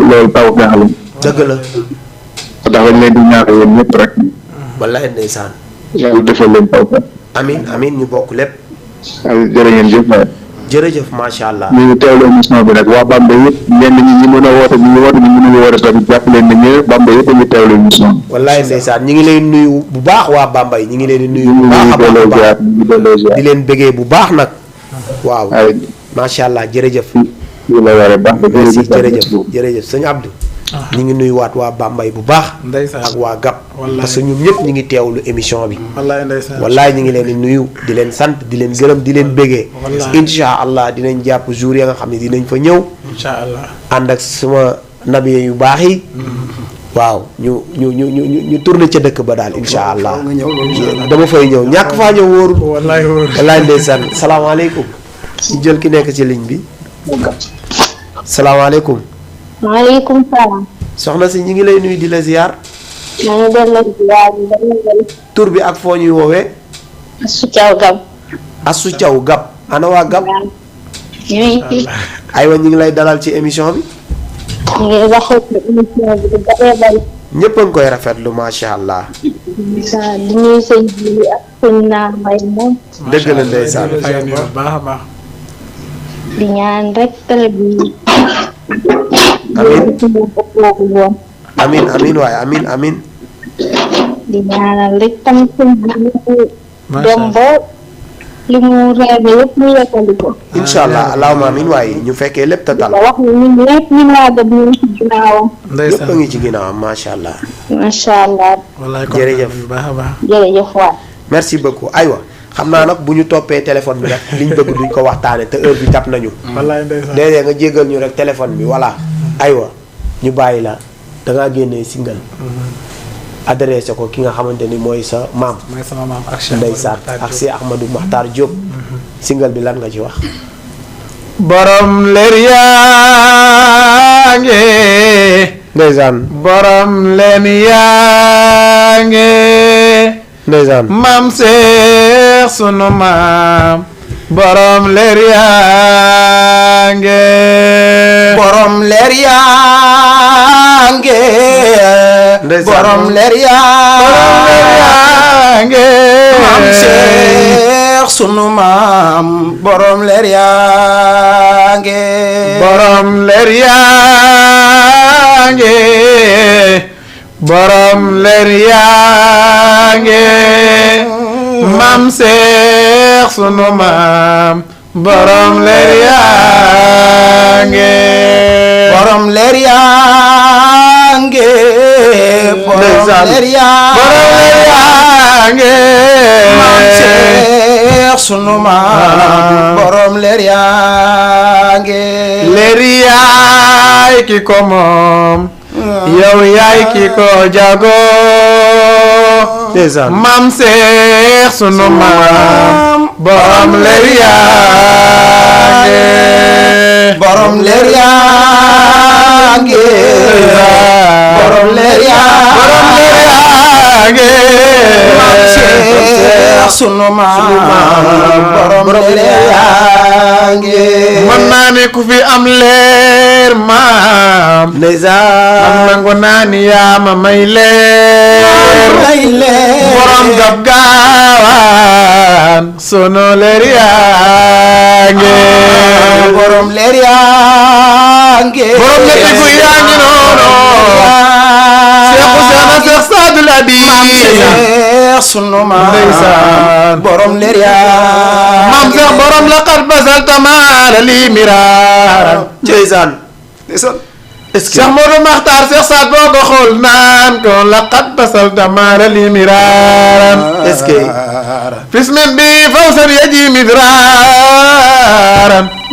loolu taw feex la. dëgg la. ndax dañ leen di ñaax yéen ñëpp rek. wallaay ndeysaan. yàlla defal leen taw feex. amiin ñu bokk lépp. jërë ngeen jëf waay. jërëjëf macha allah. ñu ngi teewlu émission bi nag waa Bambey yëpp ñenn ñi mën a woote ñu ngi woote ñu mën a woote tamit jàpp leen ni ñëpp Bambey yëpp a ngi teewlu émission bi. wallaay ndeysaan ñi ngi lay nuyu bu baax waa Bambey ñi ngi leen di nuyu bu baax a baax di leen bëggee bu baax nag. waaw macha allah jërëjëf. merci jërëjëf sëñ Abdou. ñu ngi nuyu waat waa Bambey bu baax. ak waa Gap. parce que ñun ñëpp ñu ngi teewlu émission bi. wallaay ñu ngi leen di nuyu di leen sant di leen gërëm di leen bëggee. incha allah dinañ jàpp jour ya nga xam ne dinañ fa ñëw. incha allah ànd ak suma nabi yu baax yi. waaw ñu tourné ca dëkk ba daal incha allah. dama fay ñëw ñàkk faa ñëw wóorul. wallaay ndeysaan salaamaaleykum. ñu jël ki nekk ci ligne bi. salaamaaleykum. maaleykum salaam. soxna si ñu ngi lay nuyu di la ziar. maa ngi delloo ziar bi. tur bi ak foo ñuy woowee. Asou Thiaw Gap. Asou Thiaw Gap. ana waa Gap. aywa ñu ngi lay dalal ci émission bi. ñu ngi rafetlu émission bi bu bëree bëri. ñëpp a ngi koy rafetlu macha allah. di nuyu sëñ bi ak sëñ Naar Mbay moom. dëgg la ndeysaan. baax a baax. di ñaan rek télé bi. amiin waaye amiin. di ñaanal rek tamit sëñ bi dem ba li mu reer yëpp ñu yekkali ko. incha allah allahumma amiin waaye ñu fekkee lépp tatal. wax ni ñun lépp ñu laa dem ñu ngi ci ginnaawam. yëpp a ngi ci ginnaawam macha allah. macha allah. jërëjëf jërëjëf waay. merci beaucoup aywa. xam naa nag bu ñu toppee téléphone bi rek liñ bëgg duñ ko waxtaane te heure bi tap nañu. léeg-léeg nga jéggal ñu rek téléphone bi voilà. aywa ñu bàyyi la da ngaa génnee single. adressé ko ki nga xamante ni mooy sa maam. mooy sama maam ak Cheikh ndeysaan ak Cheikh Ahmadou Makhtar Diop. single bi lan nga ci wax. borom leer yaa nge. ndeysaan. borom leen yaa nge. ndeysaan. maam Seex sunu maam. borom leer yaa nge. borom leer yaa nge. borom leer yaa nge. maam Seex sunu maam. borom leer yaa nge. borom leer yaa nge. borom leer yaa nge. maam Seex sunu maam. borom leer yaa nge. borom leer yaa nge. borom leer yaa nge. maam Seex sunu maam. borom leer yaa nge. leer yaay ki ko moom. yow yaay ki ko jago. maam Seex sunu maam. borom leer yaa nge. borom leer yaa nge. borom leer yaa nge. maam Seex sunu maam. borom leer yaa nge. mën naa ne ku fi am leer maam. ndeysaan. nangu naa ni yaa ma may leer. borom Gap gaawaan. sunu leer yaa nge. borom leer yaa nge. borom leer gu yaa ngi noonu. Seexu Seexna Seex Saadul Abi. Seex sunu maam. ndeysaan. borom leer yaa. maam Seex borom laqad basalta maala lii miraaran. ndeysaan. est-ce que Cheikh Modou Makhtar Cheikh Saad boo ko xool naan ko laqad basalta maala lii miraaran. est-ce que. fismin bi fawsan yaji midraaran.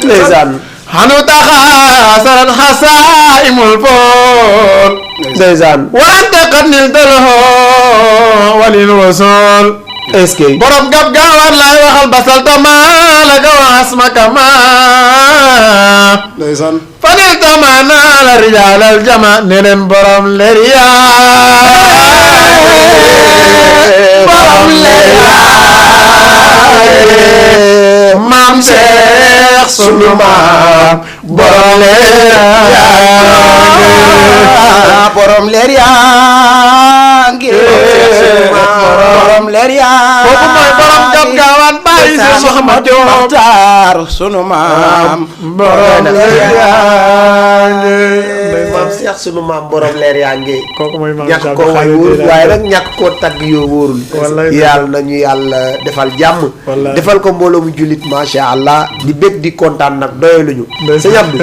ndeysaan. xanu taxaasarat xasaa'imul fool. ndeysaan. wante qad nil dalhoo walin wasool est-ce que borom gab gaawar laay waxal basal tama la gawaas makama ndeysaan fanil tama naa la rijaalal jama neneen borom leer borom leer maam Cheikh sunu maam borom leer borom leer yaa ngi borom leer yaa kooku mooy borom gab gaawaan bàyyi si Muhammad Diop Maxtaar sunu maam borom leer yaa ngi maam Cheikh sunu maam borom leer yaa ngi kooku mooy maam ñàkk koo way wóorul waaye nag ñàkk koo tagg yoo wóorul Wallaay yàlla nañu yàlla defal jàmm Wallaay. defal ko mbooloo mu jullit macha allah di bég di kontaan nag doyaluñu sëñ Abdou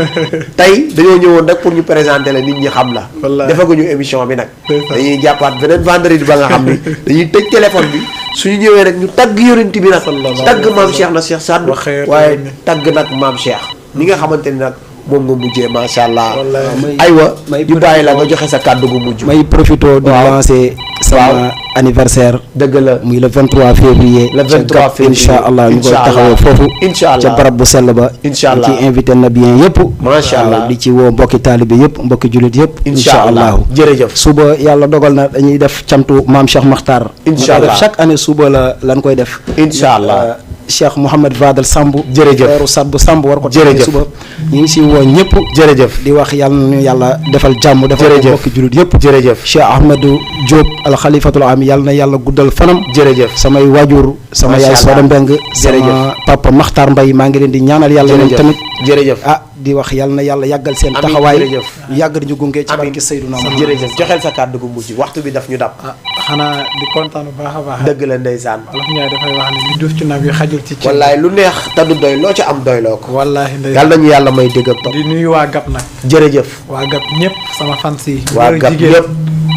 tey dañoo ñëwoon rek pour ñu présenter la nit ñi xam la Wallaay. defaguñu émission bi nag Ndeysaan. dañuy jàppaat beneen vendredi ba nga xam ni dañuy tëj téléphone bi suñu ñëwee rek ñu tagg yonent bi nag tagg maam Cheikh na Cheikh Sadou Waxee waaye ni. tagg nag maam Cheikh ni nga xamante ni nag moom nga mujjee macha allah Wallaay. aywa may ñu bàyyi la nga joxe sa kàddu gu mujj may profito di Waaw. lancer sama anniversaire dëgg la muy le 23 février le 23 février incha allah ñu koy Incha taxawee allah. foofu Incha allah. ca barab bu sell ba Incha allah. ci invité na bien yëpp Macha allah. di ci woo mbokki taalibe yëpp mbokki jullit yëpp incha allah jërëjëf suba yàlla dogal na dañuy def camtu maam Cheikh Makhtar Incha ñu koy def allah. chaque année suba la lan koy def incha allah Cheikh Mouhamed Fadel Samb Jërëjëf. weeru Sadbu Samb war ko Jërëjëf. suba ñu ngi si woo ñëpp jërëjëf di wax yàlla nañu yàlla defal jàmm defal ko Jërëjëf. mbokki jullit yëpp jërëjëf Cheikh Ahmedou Diop al xalifatul am yàlla na yàlla guddal fanam jërëjëf samay waajur sama Macha yaay allah. Soda Mbeng Jërëjëf. sama papa Makhtar Mbaye maa ngi leen di ñaanal yàlla ñoom jërëjëf tamit jërëjëf ah di wax yàlla na yàlla yàggal seen Amiin, taxawaay jërëjëf. yàgg di ñu gunge ci Amiin. barki Seyduna Muhammad jërëjëf joxeel sa kàddu gu mujj waxtu bi daf ñu dab xanaa di kontaan bu baax a baax dëgg la ndeysaan Wolof Njaay dafay wax ne li duuf ci nag yi xajul ci cin wallaay lu neex te du doy loo ci am doyloo ko wallaahi ndey yàlla nañu yàlla may dégg ak topp di nuyu waa Gap nag jërëjëf waa Gap ñëpp sama fans yi waa góor gab jigéen yëpp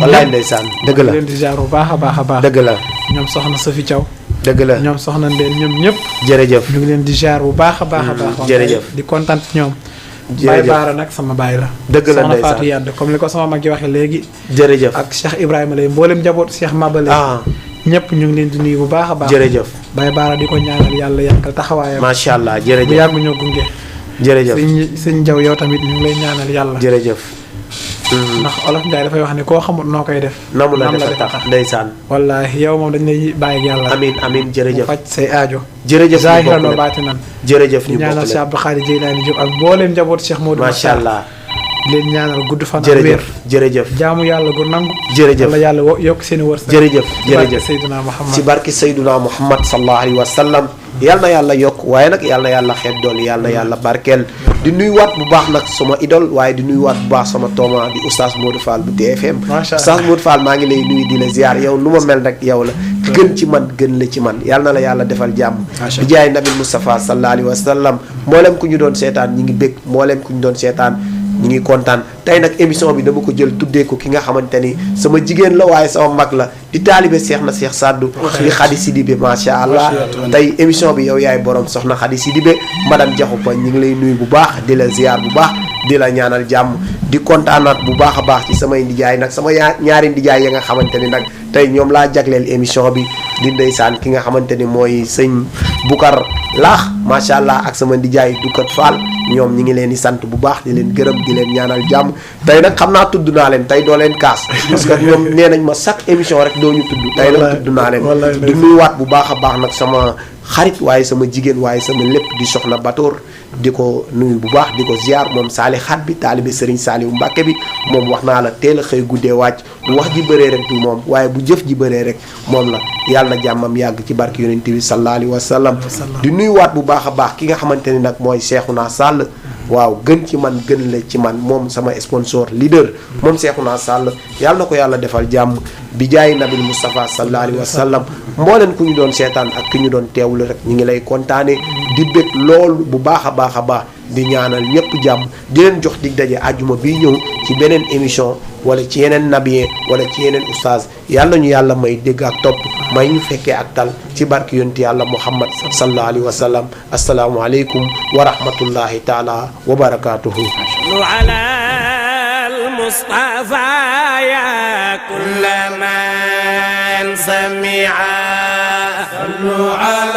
wallaay ndeysaan dëgg la di leen di jaar bu baax a baax a baax dëgg la ñoom soxna Sofi Thiaw dëgg la ñoom soxna Ndeen ñoom ñëpp jërëjëf ñu ngi leen di jaar bu baax a baax a baax jërëjëf. di kontaan ci ñoom Jërëjëf. Baye Baara nag sama baay la Dëgg la soxna ndeysaan. Fatou Yadd comme li ko sama mag ji waxee léegi jërëjëf ak Cheikh Ibrahima lay mboolem njaboot Cheikh Mabale ah ñëpp ñu ngi leen di nuyu bu baax a baax jërëjëf Baye Baara di ko ñaanal yàlla yàggal taxawaayam macha allah bu jërëjëf yàgg ñoo gunge jërëjëf sëñ Jaw yow tamit ñu ngi lay ñaanal yàlla jërëjëf ndax Olof Njaay dafay wax ne koo xamul noo koy def namu la nam defa tax ndeysaan wallaahi yow moom dañ lay bàyyi ak yàlla amin amin mu jërëjëf faj say aajo jërëjëf ñu zaahiran bokk wa lépp baatinan jërëjëf di ñu ñaanal bokk Cheikh lépp Abdou Khadre Jeylaani Diop ak mbooleem njaboot Cheikh Modou macha allah di leen ñaanal gudd fan ak wér jërëjëf jërëjëf jaamu yàlla gu nangu jërëjëf wala yàlla yokk seen i wërsëg jërëjëf ci barke jërëjëf Seydina Muhammad ci barki Seyduna Muhammad sallallahu alayhi wa sallam yal na yàlla yokk waaye nag yal na yàlla xeeb dool yal na yàlla barkeel di nuyuwaat bu baax nag sama idole waaye di nuyuwaat bu baax sama tooma di oustaz Modou Fall bu TFM Macha Allah. oustaz Modou Fall maa ngi lay nuyu di la ziar yow nu ma mel rek yow la gën ci man gën la ci man yal na la yàlla defal jàmm di jaay nabi Moustapha sallallahu alayhi wa sallam mboolem ku ñu doon seetaan ñi ngi bég mboolem ku ñu doon seetaan ñi ngi kontaan tey nag émission bi dama ko jël tuddee ko ki nga xamante ni sama jigéen la waaye sama mag la di taalibe Seex na Seex Saddu di Xadi Sidibe macha allah tey émission bi yow yaay borom soxna Xadi Sidibe madame Diakhoumpa ñi ngi lay nuyu bu baax di la ziar bu baax di la ñaanal jàmm di kontaanaat bu baax a baax ci samay ndijaay nag sama ñaari ndijaay ya nga xamante ni nag tey ñoom laa jagleel émission bi di ndeysaan ki nga xamante ni mooy sëñ Bukar laax macha allah ak sama ndijaay Dukat Fall ñoom ñi ngi leen di sant bu baax di leen gërëm di leen ñaanal jàmm tey nag xam naa tudd naa leen tey doo leen kaas parce que ñoom nee nañ ma chaque émission rek doo ñu tudd tey nag tudd naa leen di nuyuwaat bu baax a baax nag sama xarit waaye sama jigéen waaye sama lépp di soxna Batoor di ko nuyu bu baax di ko ziar moom saali xat bi taalibe Serigne Saliou Mbacke bi moom wax naa la teel a xëy guddee wàcc bu wax ji bëree rek du moom waaye bu jëf ji bëree rek moom la yàlla na jàmmam yàgg ci barke yonent bi sallallahu alayhi wa sallam di nuyuwaat bu baax a baax ki nga xamante ni nag mooy Cheikhouna Sall waaw gën ci man gën la ci man moom sama sponsor leader moom Cheikhouna Sall yàlla na ko yàlla defal jàmm bi jaay nabil Moustapha sallallahu alayhi wa sallam mbooleen ku ñu doon seetaan ak ki ñu doon teewlu rek ñu ngi lay kontaane di bég loolu bu baax a baax a baax di ñaanal ñëpp jàmm di leen jox dig daje àjjuma bii ñëw ci beneen émission wala ci yeneen nabiyee wala ci yeneen oustaz yàlla ñu yàlla may dégg ak topp may ñu fekkee ak tal ci barki yonti yàlla muhammad sallallahu alayhi wa sallam asalaamu aleykum wa rahmatullahi taala wa barakatuhu على المصطفى يا كل ما سميعا صلوا على